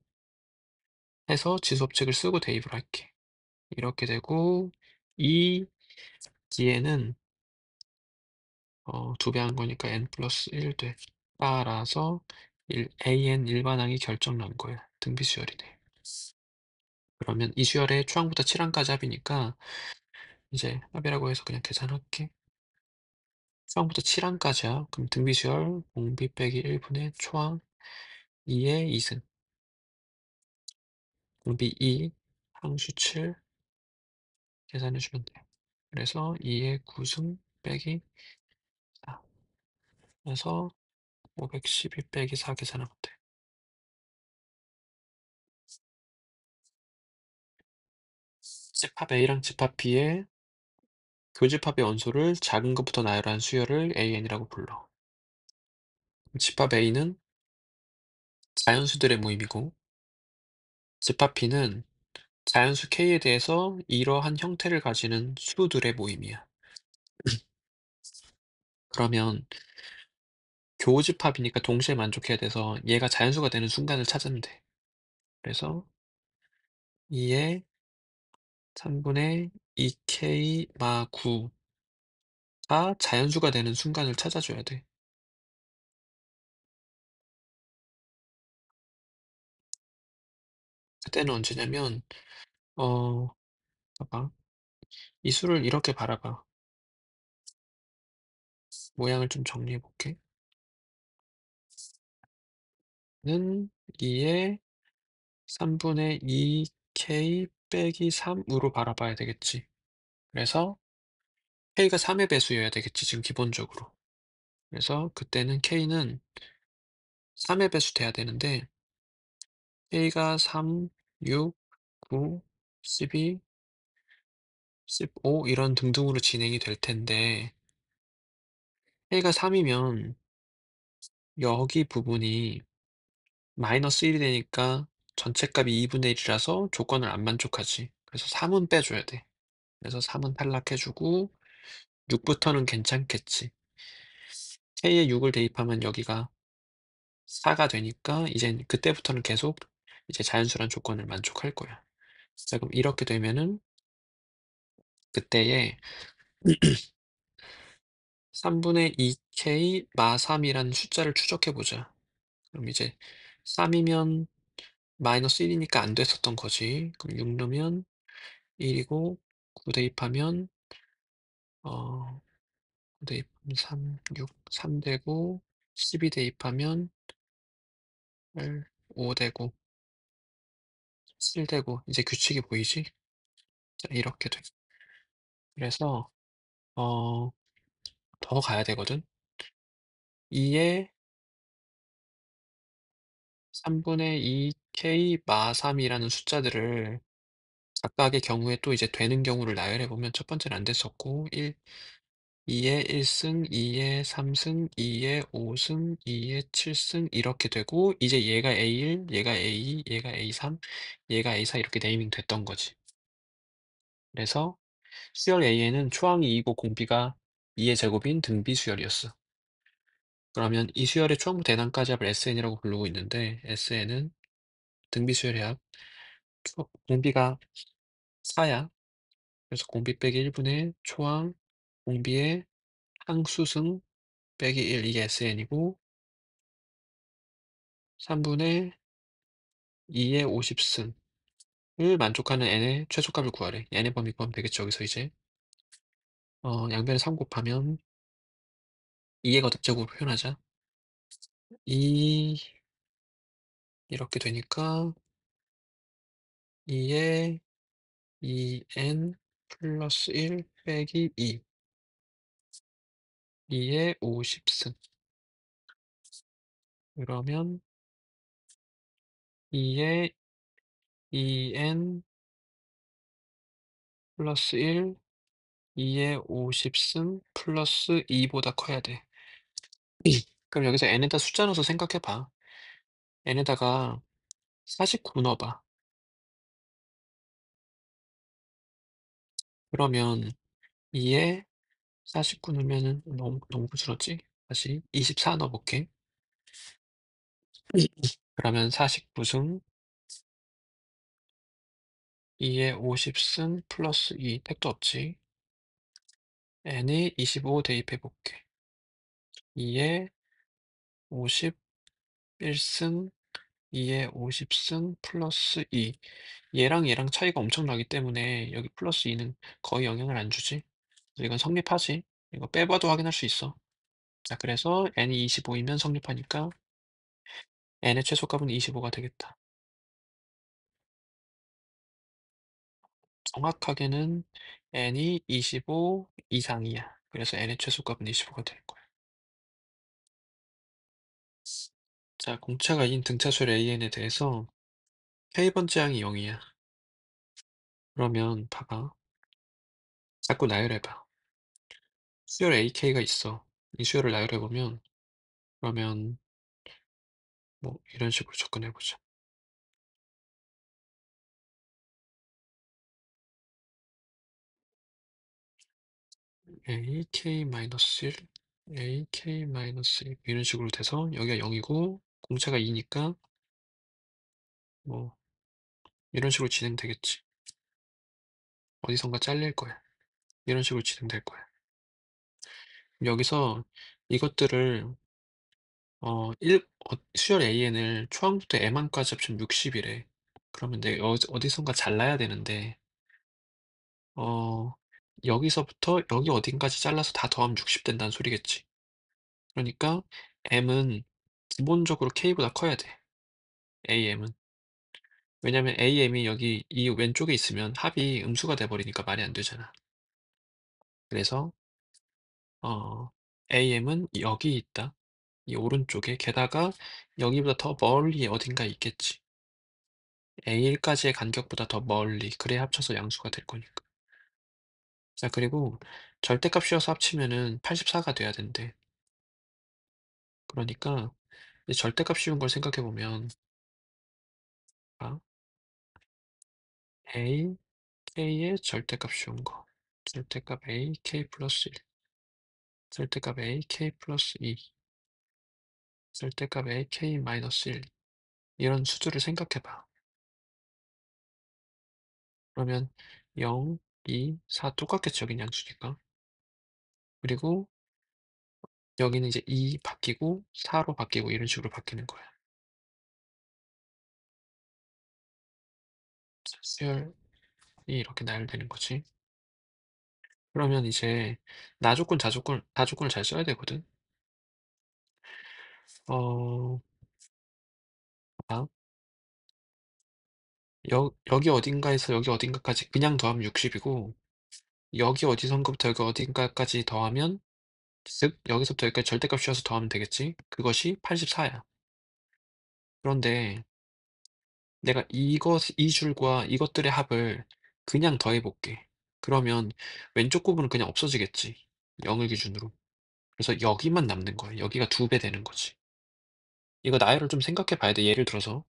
해서 지수법칙을 쓰고 대입을 할게. 이렇게 되고 이 뒤에는 2배 한 거니까 n 플러스 1 돼. 따라서 an 일반항이 결정난 거야. 등비수열이네. 그러면 이 수열의 초항부터 칠항까지 합이니까 이제 합이라고 해서 그냥 계산할게. 초항부터 칠항까지야. 그럼 등비수열 공비 빼기 1분의 초항 2의 2승 공비 2 항수 7 계산해주면 돼. 그래서 2의 9승 빼기 4 그래서 512 빼기 4 계산하면 돼. 집합 A랑 집합 B의 교집합의 원소를 작은 것부터 나열한 수열을 AN이라고 불러. 집합 A는 자연수들의 모임이고 집합 B는 자연수 K에 대해서 이러한 형태를 가지는 수들의 모임이야. 그러면 교집합이니까 동시에 만족해야 돼서 얘가 자연수가 되는 순간을 찾으면 돼. 그래서 2의 3분의 2K 마 9가 자연수가 되는 순간을 찾아줘야 돼. 그때는 언제냐면 어 봐봐. 이 수를 이렇게 바라봐. 모양을 좀 정리해 볼게. 는 2의 3분의 2K 빼기 3으로 바라봐야 되겠지. 그래서 K가 3의 배수여야 되겠지, 지금 기본적으로. 그래서 그때는 K는 3의 배수 돼야 되는데 K가 3, 6, 9, 12, 15 이런 등등으로 진행이 될 텐데 K가 3이면 여기 부분이 마이너스 1이 되니까 전체 값이 2분의 1이라서 조건을 안 만족하지. 그래서 3은 빼줘야 돼. 그래서 3은 탈락해 주고 6부터는 괜찮겠지. k에 6을 대입하면 여기가 4가 되니까 이젠 그때부터는 계속 이제 자연수란 조건을 만족할 거야. 자, 그럼 이렇게 되면은 그때에 3분의 2k 마 3이라는 숫자를 추적해 보자. 그럼 이제 3이면 마이너스 1이니까 안 됐었던 거지. 그럼 6 넣으면 1이고 9 대입하면 9 대입하면 3, 6, 3 되고 12 대입하면 8, 5 되고 7 되고 이제 규칙이 보이지? 자, 이렇게 돼. 그래서 어, 더 가야 되거든. 2에 3분의 2k 마 3이라는 숫자들을 각각의 경우에 또 이제 되는 경우를 나열해 보면 첫 번째는 안 됐었고 2에 1승, 2에 3승, 2에 5승, 2에 7승 이렇게 되고 이제 얘가 A1, 얘가 A2, 얘가 A3, 얘가 A4 이렇게 네이밍 됐던 거지. 그래서 수열 A에는 초항이 2고 공비가 2의 제곱인 등비 수열이었어. 그러면 이 수열의 초항부 대상까지 합을 SN이라고 부르고 있는데 SN은 등비 수열의 합, 공비가 4야. 그래서 공비 빼기 1분의 초항 공비의 항수승 빼기 1 이게 SN이고 3분의 2의 50승을 만족하는 n의 최소값을 구하래. n의 범위 구하면 되겠죠. 여기서 이제 양변에 3 곱하면 2의 거듭제곱으로 표현하자. 2 이렇게 되니까 2의 2n 플러스 1 빼기 2 2의 50승 그러면 2의 2n 플러스 1 2의 50승 플러스 2보다 커야 돼. 그럼 여기서 n에다 숫자 넣어서 생각해 봐. n에다가 49 넣어봐. 그러면 2에 49 넣으면은 너무 부스럽지? 다시 24 넣어볼게. 그러면 49승 2에 50승 플러스 2 택도 없지. n에 25 대입해볼게. 2에 51승 2에 50승 플러스 2 얘랑 얘랑 차이가 엄청 나기 때문에 여기 플러스 2는 거의 영향을 안 주지. 그래서 이건 성립하지. 이거 빼봐도 확인할 수 있어. 자, 그래서 n이 25이면 성립하니까 n의 최소값은 25가 되겠다. 정확하게는 n이 25 이상이야. 그래서 n의 최소값은 25가 될 거야. 자, 공차가 인 등차수 AN에 대해서 k번째 항이 0이야. 그러면 봐봐. 자꾸 나열해봐. 수열 AK가 있어. 이 수열을 나열해보면 그러면 뭐 이런 식으로 접근해보자. AK-1 AK-1 이런 식으로 돼서 여기가 0이고 공차가 2니까 뭐 이런 식으로 진행되겠지. 어디선가 잘릴 거야. 이런 식으로 진행될 거야. 여기서 이것들을 수열 AN을 초항부터 M항까지 합치면 60이래. 그러면 내가 어디선가 잘라야 되는데 어 여기서부터 여기 어딘가지 잘라서 다 더하면 60 된다는 소리겠지. 그러니까 M은 기본적으로 K보다 커야 돼. AM은. 왜냐면 AM이 여기 이 왼쪽에 있으면 합이 음수가 돼 버리니까 말이 안 되잖아. 그래서 어 AM은 여기 있다. 이 오른쪽에 게다가 여기보다 더 멀리 어딘가에 있겠지. A1까지의 간격보다 더 멀리 그래야 합쳐서 양수가 될 거니까. 자, 그리고 절대값 씌워서 합치면은 84가 돼야 된대. 그러니까 이 절대값 씌운 걸 생각해 보면 봐. A, K의 절대값 씌운 거. 절대값 A, K 플러스 1. 절대값 A, K 플러스 2. 절대값 A, K 마이너스 1. 이런 수들을 생각해 봐. 그러면 0, 2, 4 똑같겠죠, 여긴 양수니까. 그리고 여기는 이제 2 바뀌고 4로 바뀌고 이런 식으로 바뀌는 거야. 수열이 이렇게 나열되는 거지. 그러면 이제 나조건, 자조건, 다조건을 잘 써야 되거든. 어, 봐. 여기 어딘가에서 여기 어딘가까지 그냥 더하면 60이고, 여기 어디선가부터 여기 어딘가까지 더하면, 즉, 여기서부터 여기까지 절대값 씌워서 더하면 되겠지? 그것이 84야. 그런데 내가 이 줄과 이것들의 합을 그냥 더해볼게. 그러면 왼쪽 부분은 그냥 없어지겠지. 0을 기준으로. 그래서 여기만 남는 거야. 여기가 2배 되는 거지. 이거 나열을 좀 생각해 봐야 돼. 예를 들어서.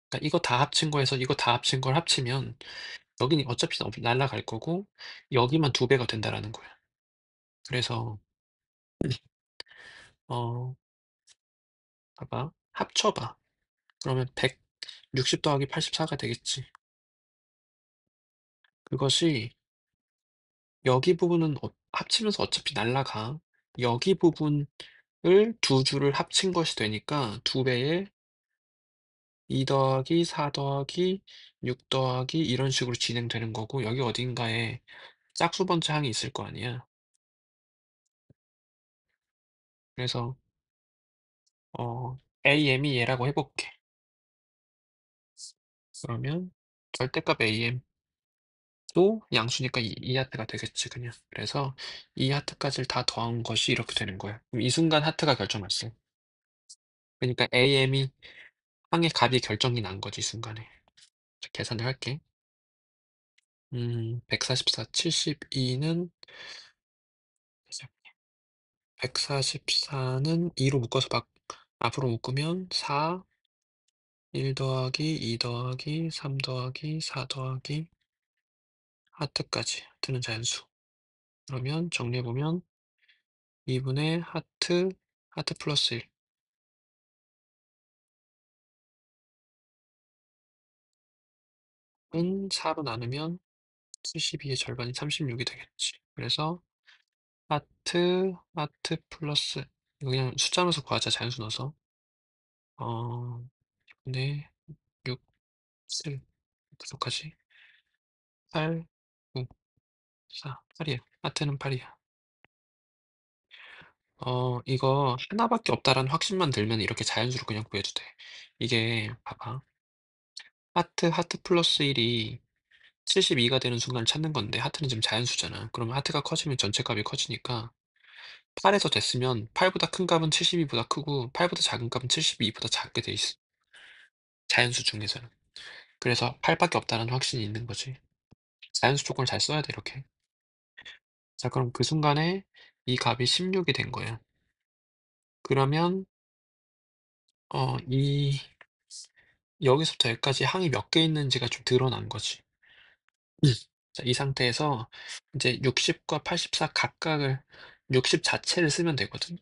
그러니까 이거 다 합친 거에서 이거 다 합친 걸 합치면 여기는 어차피 날라갈 거고 여기만 2배가 된다라는 거야. 그래서 어 봐봐. 합쳐봐. 그러면 160 더하기 84가 되겠지. 그것이 여기 부분은 합치면서 어차피 날라가. 여기 부분을 두 줄을 합친 것이 되니까 2배에 2 더하기 4 더하기 6 더하기 이런 식으로 진행되는 거고 여기 어딘가에 짝수 번째 항이 있을 거 아니야. 그래서 AM이 얘라고 해볼게. 그러면 절대값 AM도 양수니까 이 하트가 되겠지 그냥. 그래서 이 하트까지를 다 더한 것이 이렇게 되는 거야. 그럼 이 순간 하트가 결정났어. 그러니까 AM이 항의 값이 결정이 난 거지 이 순간에. 자, 계산을 할게. 144, 72는 144는 2로 묶어서 앞으로 묶으면 4, 1 더하기 2 더하기 3 더하기 4 더하기 하트까지. 하트는 자연수. 그러면 정리해보면 2분의 하트, 하트 플러스 1은 4로 나누면 72의 절반이 36이 되겠지. 그래서 하트, 하트 플러스 이거 그냥 숫자 넣어서 구하자. 자연수 넣어서. 2분의 6, 7 어떡하지? 8, 9, 4, 8이야. 하트는 8이야. 이거 하나밖에 없다라는 확신만 들면 이렇게 자연수로 그냥 구해도 돼. 이게 봐봐. 하트, 하트 플러스 1이 72가 되는 순간을 찾는 건데 하트는 지금 자연수잖아. 그러면 하트가 커지면 전체 값이 커지니까 8에서 됐으면 8보다 큰 값은 72보다 크고 8보다 작은 값은 72보다 작게 돼 있어. 자연수 중에서는. 그래서 8밖에 없다는 확신이 있는 거지. 자연수 조건을 잘 써야 돼, 이렇게. 자, 그럼 그 순간에 이 값이 16이 된 거야. 그러면 여기서부터 여기까지 항이 몇 개 있는지가 좀 드러난 거지. 자, 이 상태에서 이제 60과 84 각각을 60 자체를 쓰면 되거든.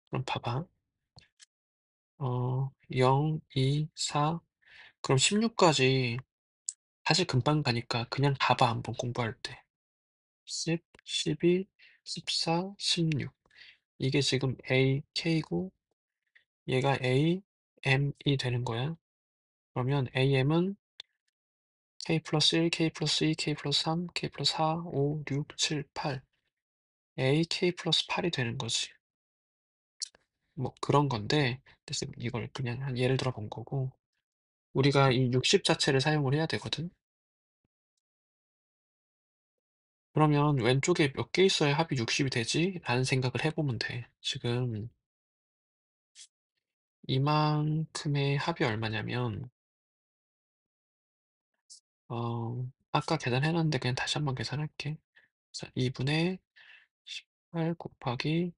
그럼 봐봐. 0, 2, 4 그럼 16까지 사실 금방 가니까 그냥 봐봐 한번 공부할 때. 10, 12, 14, 16 이게 지금 A, K고 얘가 A, M이 되는 거야. 그러면 AM은 K 플러스 1, K 플러스 2, K 플러스 3, K 플러스 4, 5, 6, 7, 8 A, K 플러스 8이 되는 거지. 뭐 그런 건데 그래서 이걸 그냥 한 예를 들어 본 거고 우리가 이 60 자체를 사용을 해야 되거든. 그러면 '왼쪽에 몇 개 있어야 합이 60이 되지?' 라는 생각을 해 보면 돼. 지금 이만큼의 합이 얼마냐면 아까 계산해 놨는데 그냥 다시 한번 계산할게. 자 2 분의 18 곱하기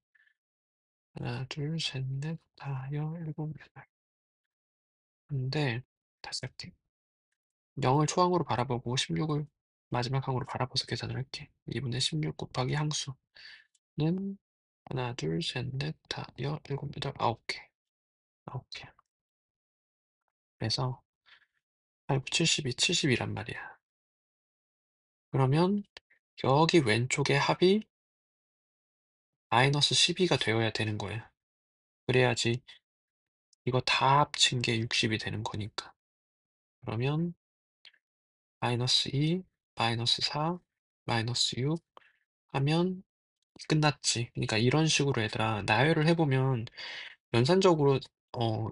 하나 둘 셋 넷 다 여 일곱 여덟 인데 다시 할게. 0을 초항으로 바라보고 16을 마지막 항으로 바라봐서 계산을 할게. 2분의 16 곱하기 항수는 하나, 둘, 셋, 넷, 다, 일곱, 여덟, 아홉 개. 아홉 개. 그래서 8, 72, 72란 말이야. 그러면 여기 왼쪽에 합이 마이너스 12가 되어야 되는 거야. 그래야지 이거 다 합친 게 60이 되는 거니까. 그러면 마이너스 2, 마이너스 4, 마이너스 6 하면 끝났지. 그러니까 이런 식으로 얘들아 나열을 해보면 연산적으로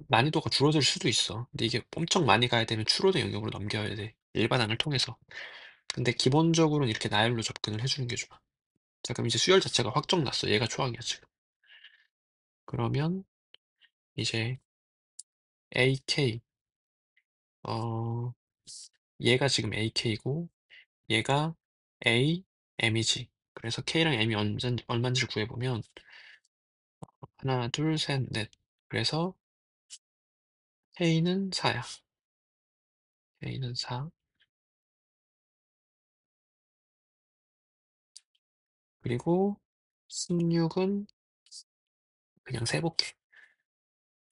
난이도가 줄어들 수도 있어. 근데 이게 엄청 많이 가야 되면 추론의 영역으로 넘겨야 돼. 일반항을 통해서. 근데 기본적으로는 이렇게 나열로 접근을 해주는 게 좋아. 자, 그럼 이제 수열 자체가 확정 났어. 얘가 초항이야, 지금. 그러면 이제 AK, 어, 얘가 지금 AK고, 얘가 A, M이지. 그래서 K랑 M이 얼마인지를 구해보면, 하나, 둘, 셋, 넷. 그래서 K는 4야. K는 4. 그리고 16은 그냥 세볼게.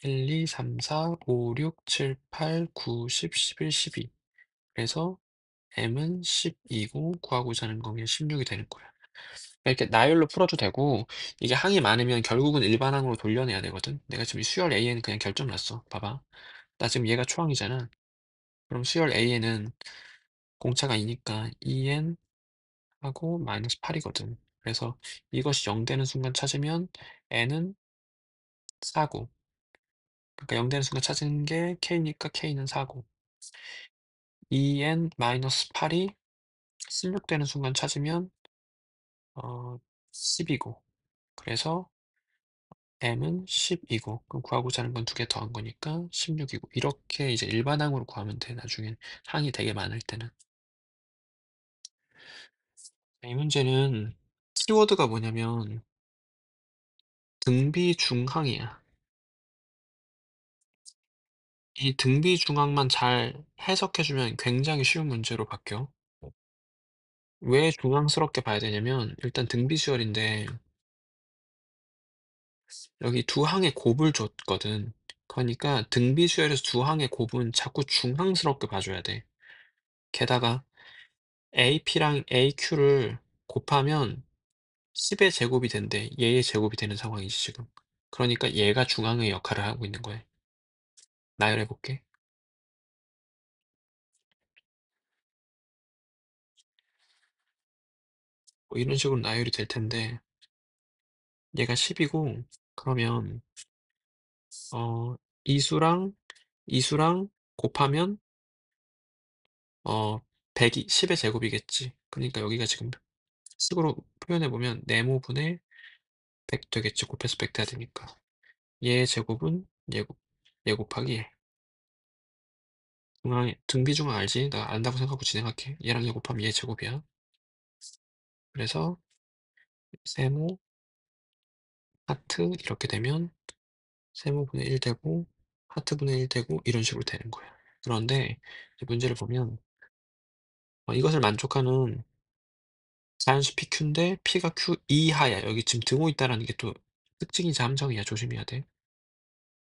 1, 2, 3, 4, 5, 6, 7, 8, 9, 10, 11, 12. 그래서 M은 12고 구하고자 하는 거면 16이 되는 거야. 이렇게 나열로 풀어도 되고 이게 항이 많으면 결국은 일반항으로 돌려내야 되거든. 내가 지금 수열 A에는 그냥 결정 났어. 봐봐. 나 지금 얘가 초항이잖아. 그럼 수열 A에는 공차가 2니까 2n 하고 마이너스 8이거든. 그래서 이것이 0 되는 순간 찾으면 n은 4고 그러니까 0 되는 순간 찾은 게 k니까 k는 4고 2n 마이너스 8이 16 되는 순간 찾으면 10이고 그래서 m은 10이고 그럼 구하고자 하는 건 두 개 더한 거니까 16이고 이렇게 이제 일반항으로 구하면 돼. 나중엔 항이 되게 많을 때는. 이 문제는 키워드가 뭐냐면 등비중항이야. 이 등비중항만 잘 해석해주면 굉장히 쉬운 문제로 바뀌어. 왜 중항스럽게 봐야 되냐면 일단 등비수열인데 여기 두 항의 곱을 줬거든. 그러니까 등비수열에서 두 항의 곱은 자꾸 중항스럽게 봐줘야 돼. 게다가 AP랑 AQ를 곱하면 10의 제곱이 된대. 얘의 제곱이 되는 상황이지 지금. 그러니까 얘가 중앙의 역할을 하고 있는 거야. 나열해볼게. 뭐 이런 식으로 나열이 될 텐데 얘가 10이고 그러면 이수랑 이수랑 곱하면 100이 10의 제곱이겠지. 그러니까 여기가 지금 식으로 표현해보면 네모분의 100 되겠지. 곱해서 100 돼야 되니까. 얘의 제곱은 얘 곱하기 얘. 등비중항 알지? 나 안다고 생각하고 진행할게. 얘랑 얘 곱하면 얘 제곱이야. 그래서 세모 하트 이렇게 되면 세모분의 1 되고 하트분의 1 되고 이런 식으로 되는 거야. 그런데 이제 문제를 보면 이것을 만족하는 자연수 PQ인데 P가 Q 이하야. 여기 지금 등호 있다라는 게 또 특징이자 함정이야. 조심해야 돼.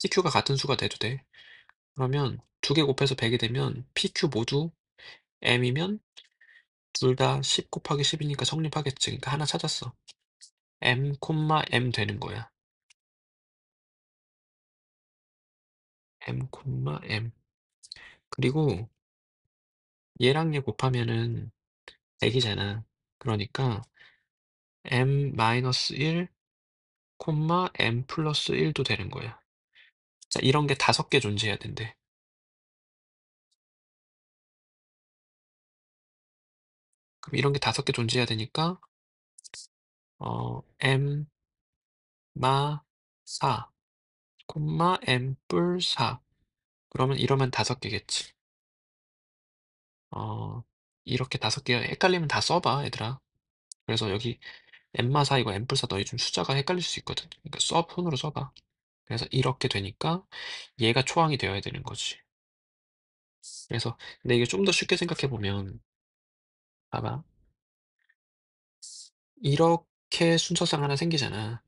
CQ가 같은 수가 돼도 돼. 그러면 두 개 곱해서 100이 되면 PQ 모두 M이면 둘 다 10 곱하기 10이니까 성립하겠지. 그러니까 하나 찾았어. M, M 되는 거야. M, M. 그리고 얘랑 얘 곱하면은 100이잖아. 그러니까 M-1, M 플러스 1도 되는 거야. 자, 이런 게 5개 존재해야 된대. 그럼 이런 게 5개 존재해야 되니까 M 마 4, M 뿔 4. 그러면 이러면 5개겠지. 이렇게 5개 헷갈리면 다 써봐, 얘들아. 그래서 여기 엠마 4 이거 엠플 4 너희 좀 숫자가 헷갈릴 수 있거든. 그러니까 손으로 써봐. 그래서 이렇게 되니까 얘가 초항이 되어야 되는 거지. 그래서 근데 이게 좀 더 쉽게 생각해 보면 봐봐. 이렇게 순서상 하나 생기잖아.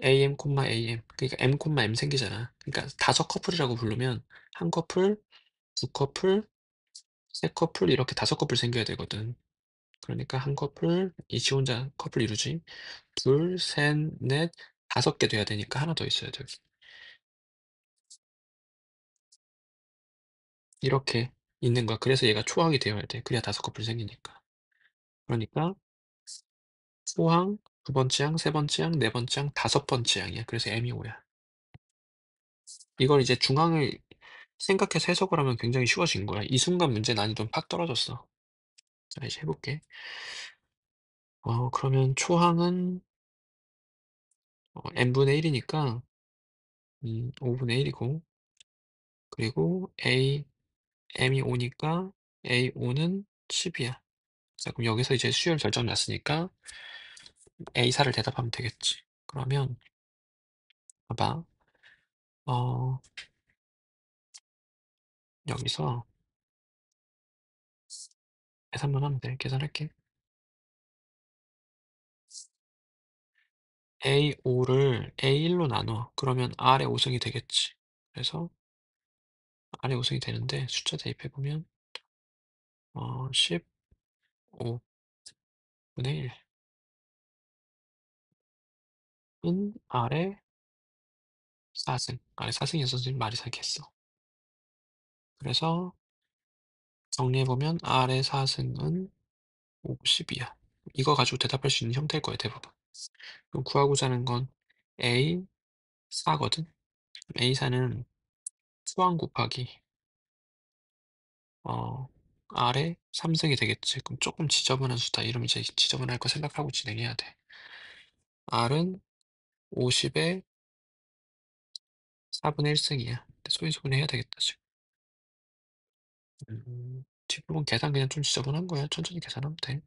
AM, AM 그러니까 M, M 생기잖아. 그러니까 5 커플이라고 부르면 1 커플, 2 커플, 3 커플 이렇게 5 커플 생겨야 되거든. 그러니까 1 커플 이 지 혼자 커플 이루지. 둘, 셋, 넷, 5개 돼야 되니까 하나 더 있어야 돼 여기. 이렇게 있는 거야. 그래서 얘가 초항이 되어야 돼. 그래야 5 커플 생기니까. 그러니까 초항, 두 번째 항, 세 번째 항, 네 번째 항, 5번째 항이야. 그래서 M이 5 야. 이걸 이제 중항을 생각해서 해석을 하면 굉장히 쉬워진 거야. 이 순간 문제 난이도는 팍 떨어졌어. 자 이제 해 볼게. 그러면 초항은 n분의 1 이니까 5분의 1 이고 그리고 m이 5 니까 A5는 10 이야. 자 그럼 여기서 이제 수열 결정 났으니까 A4를 대답하면 되겠지. 그러면 봐봐. 어 여기서 계산만 하면 돼. 계산할게. A5를 A1로 나눠. 그러면 R의 5승이 되겠지. 그래서 R의 5승이 되는데 숫자 대입해 보면 15 분의 1 은 R의 4승. R의 4승이어서 지금 말이 생겼어. 그래서 정리해 보면 R의 4승은 50 이야. 이거 가지고 대답할 수 있는 형태일 거야 대부분. 그럼 구하고자 하는 건 A4거든. A4는 수항 곱하기 어 R의 3승이 되겠지. 그럼 조금 지저분한 수다. 이러면 이제 지저분할 거 생각하고 진행해야 돼. R은 50의 4분의 1승이야. 소인수분해 해야 되겠다 지금. 뒷부분 계산 그냥 좀 지저분한 거야. 천천히 계산하면 돼.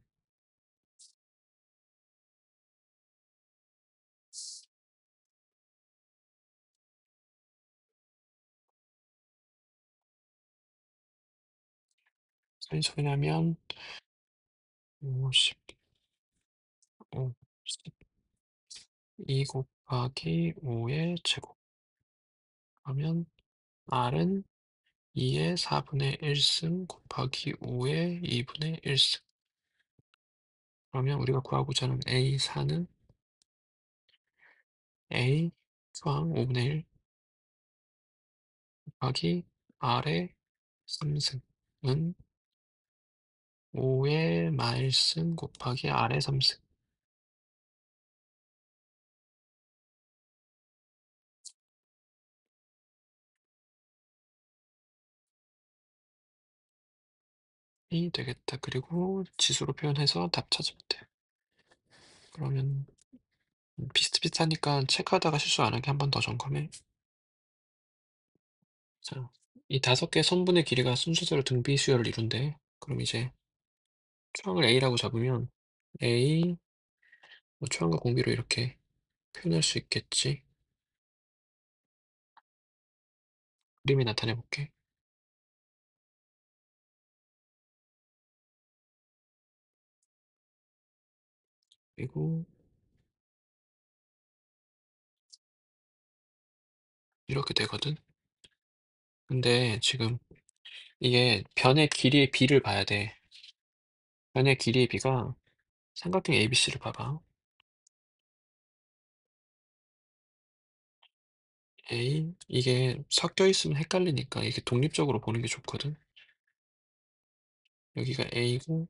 소인수분해하면 50, 2 곱하기 5의 제곱. 그러면 R은 2의 4분의 1승 곱하기 5의 2분의 1승. 그러면 우리가 구하고자 하는 A4는 A 수항 5분의 1 곱하기 R의 3승은 5의 말승 곱하기 R의 3승. 이 되겠다. 그리고 지수로 표현해서 답 찾으면 돼. 그러면 비슷비슷하니까 체크하다가 실수 안 하게 한 번 더 점검해. 자, 이 5개 선분의 길이가 순서대로 등비 수열을 이룬대. 그럼 이제 초항을 A라고 잡으면 A 초항과 공비로 이렇게 표현할 수 있겠지. 그림이 나타내 볼게. 그리고 이렇게 되거든. 근데 지금 이게 변의 길이의 비를 봐야 돼. 변의 길이의 비가 삼각형 ABC를 봐봐. 이게 섞여 있으면 헷갈리니까 이게 독립적으로 보는 게 좋거든. 여기가 A고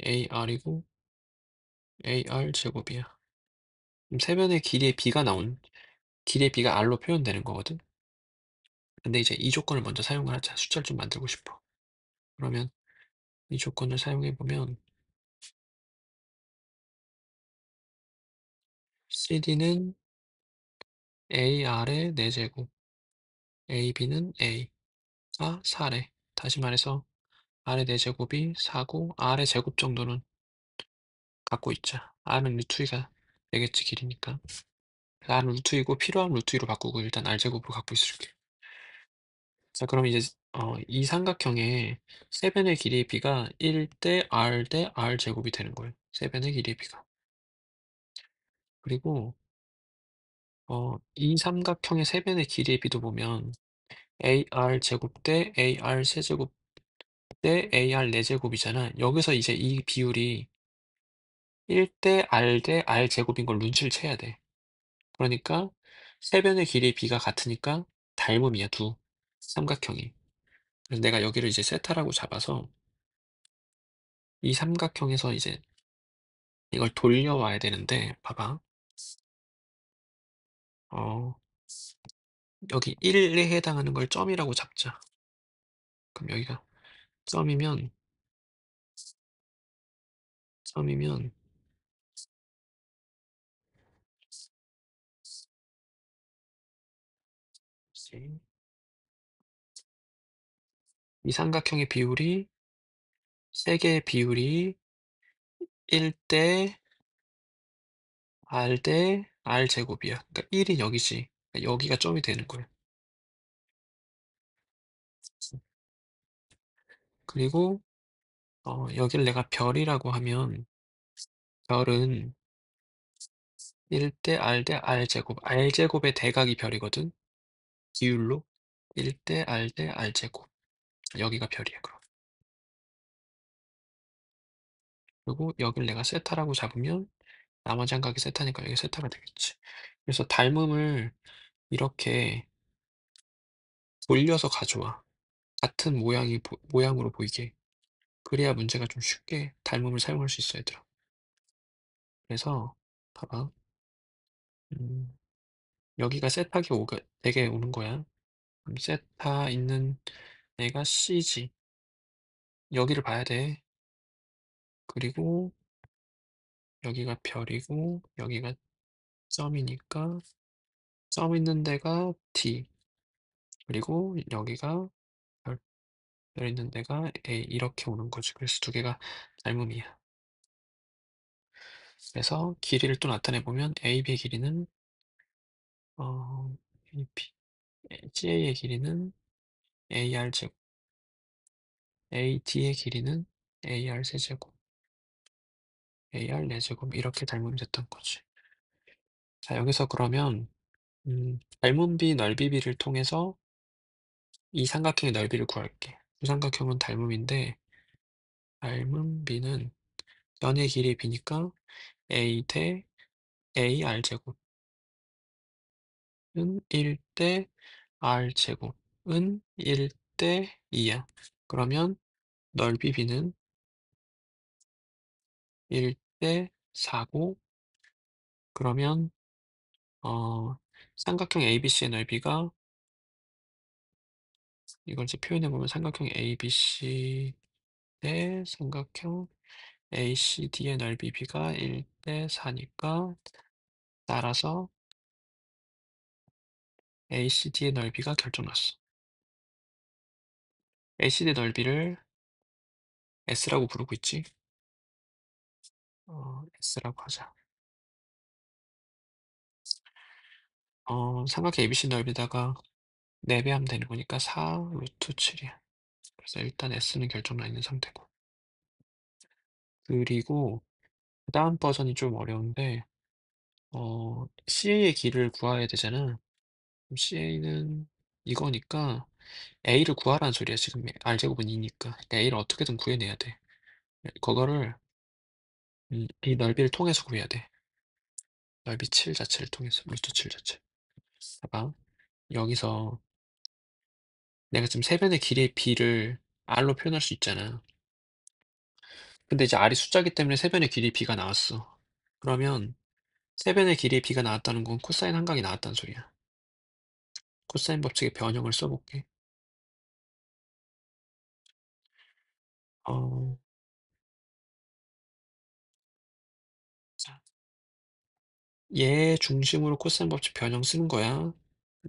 AR이고 AR 제곱이야. 그럼 세변의 길이의 B가 길이의 B가 R로 표현되는 거거든. 근데 이제 이 조건을 먼저 사용을 하자. 숫자를 좀 만들고 싶어. 그러면 이 조건을 사용해 보면 CD는 AR의 4제곱, AB는 A가 4래. 다시 말해서 R의 4제곱이 4고 R의 제곱 정도는 갖고 있자. R은 루트 2가 되겠지 길이니까. R은 루트 2고 필요한 루트 2로 바꾸고 일단 R 제곱으로 갖고 있을게. 자 그럼 이제 이 삼각형의 세변의 길이의 비가 1 대 r 대 r 제곱이 되는 거예요. 세변의 길이의 비가. 그리고 이 삼각형의 세변의 길이의 비도 보면 AR 제곱 대 AR 세제곱 대 AR 네제곱이잖아. 여기서 이제 이 비율이 1 대 R 대 R 제곱인 걸 눈치를 채야 돼. 그러니까 세변의 길이의 비가 같으니까 닮음이야, 두 삼각형이. 그래서 내가 여기를 이제 세타라고 잡아서 이 삼각형에서 이제 이걸 돌려와야 되는데 봐봐. 어 여기 1에 해당하는 걸 점이라고 잡자. 그럼 여기가 점이면 점이면 이제 이 삼각형의 비율이 세 개의 비율이 1대 R 대 R 제곱이야. 그러니까 1이 여기지. 그러니까 여기가 점이 되는 거야. 그리고 여기를 내가 별이라고 하면 별은 1 대 R 대 R 제곱. R 제곱의 대각이 별이거든. 비율로 1 대 R 대 R 제곱. 여기가 별이야, 그럼. 그리고 여기를 내가 세타라고 잡으면 나머지 한각이 세타니까 여기 세타가 되겠지. 그래서 닮음을 이렇게 돌려서 가져와. 같은 모양으로 보이게. 그래야 문제가 좀 쉽게 닮음을 사용할 수 있어, 얘들아. 그래서 봐봐. 음, 여기가 세타기 되게 오는 거야. 그럼 세타 있는 애가 C지. 여기를 봐야 돼. 그리고 여기가 별이고 여기가 점이니까 점 있는 데가 D. 그리고 여기가 별, 별 있는 데가 A. 이렇게 오는 거지. 그래서 두 개가 닮음이야. 그래서 길이를 또 나타내 보면 AB의 길이는 AP, CA의 길이는 AR 제곱, AD의 길이는 AR 세제곱, AR 네제곱 이렇게 닮음이 됐던 거지. 자, 여기서 그러면 닮음비 넓이비를 통해서 이 삼각형의 넓이를 구할게. 두 삼각형은 닮음인데 닮음비는 변의 길이의 비니까 A 대 AR 제곱은 1 대 R 제곱은 1 대 2야. 그러면 넓이 비는 1 대 4고 그러면 삼각형 ABC의 넓이가 이걸 이제 표현해 보면 삼각형 ABC 대 삼각형 ACD의 넓이 비가 1 대 4니까 따라서 ACD의 넓이가 결정났어. ACD 넓이를 S라고 부르고 있지. S라고 하자. 삼각형 ABC 넓이다가 4배 하면 되는 거니까 4 루트 7이야. 그래서 일단 S는 결정나 있는 상태고. 그리고 그다음 버전이 좀 어려운데 CA의 길을 구해야 되잖아. 그럼 CA는 이거니까 A를 구하라는 소리야. 지금 R제곱은 2니까. 그러니까 A를 어떻게든 구해내야 돼. 그거를 이 넓이를 통해서 구해야 돼. 넓이 7 자체를 통해서 루트 7 자체. 봐봐. 여기서 내가 지금 세변의 길이의 b를 r로 표현할 수 있잖아. 근데 이제 r이 숫자기 때문에 세변의 길이 b가 나왔어. 그러면 세변의 길이의 b가 나왔다는 건 코사인 한각이 나왔다는 소리야. 코사인 법칙의 변형을 써볼게. 어, 자, 얘 중심으로 코사인 법칙 변형 쓰는 거야.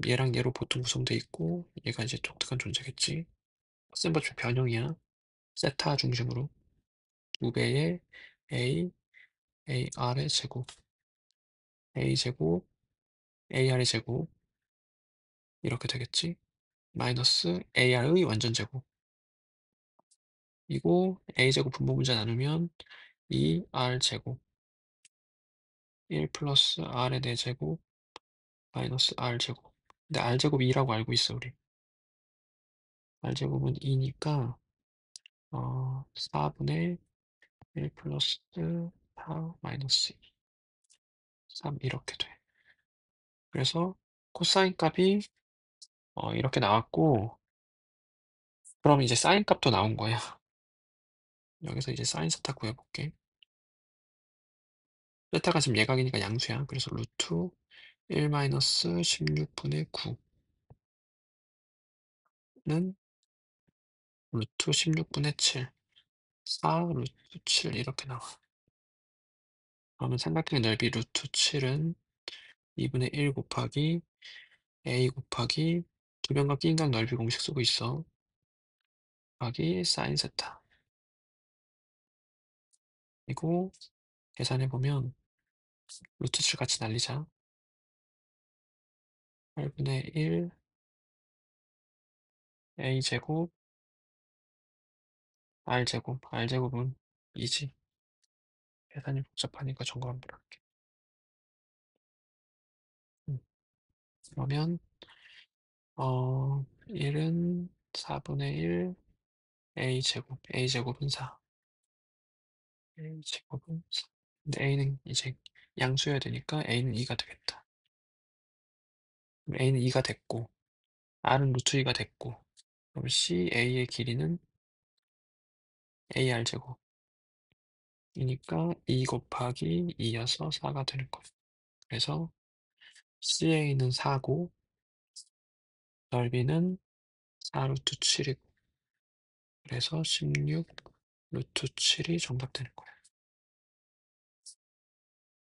얘랑 얘로 보통 구성돼 있고 얘가 이제 독특한 존재겠지. 코사인 법칙 변형이야. 세타 중심으로 두 배의 a, ar의 제곱, a 제곱, ar의 제곱 이렇게 되겠지. 마이너스 AR의 완전제곱. 이거 A제곱 분모분자 나누면 2R제곱 1 플러스 R의 4제곱 마이너스 R제곱. 근데 R제곱이 2라고 알고 있어, 우리. R제곱은 2니까 4분의 1 플러스 4 마이너스 2. 3 이렇게 돼. 그래서 코사인 값이 이렇게 나왔고, 그럼 이제 사인 값도 나온 거야. 여기서 이제 사인 세타 구해볼게. 세타가 지금 예각이니까 양수야. 그래서 루트 1 마이너스 16분의 9는 루트 16분의 7, 4 루트 7 이렇게 나와. 그러면 삼각형의 넓이 루트 7은 2분의 1 곱하기 a 곱하기 두 변과 끼인각 넓이 공식 쓰고 있어. 곱하기 사인 세타. 그리고 계산해보면 루트 7 같이 날리자. 8분의 1 a제곱 r제곱은 2지. 계산이 복잡하니까 점검 한번 할게. 그러면 1은 4분의 1 a제곱은 4. a제곱은 4. 근데 a는 이제 양수여야 되니까 a는 2가 되겠다. 그럼 a는 2가 됐고 r은 루트 2가 됐고 그럼 CA의 길이는 AR제곱 이니까 2 곱하기 2여서 4가 되는 거예요. 그래서 CA는 4고 넓이는 4 루트 7이고 그래서 16 루트 7이 정답 되는 거예요.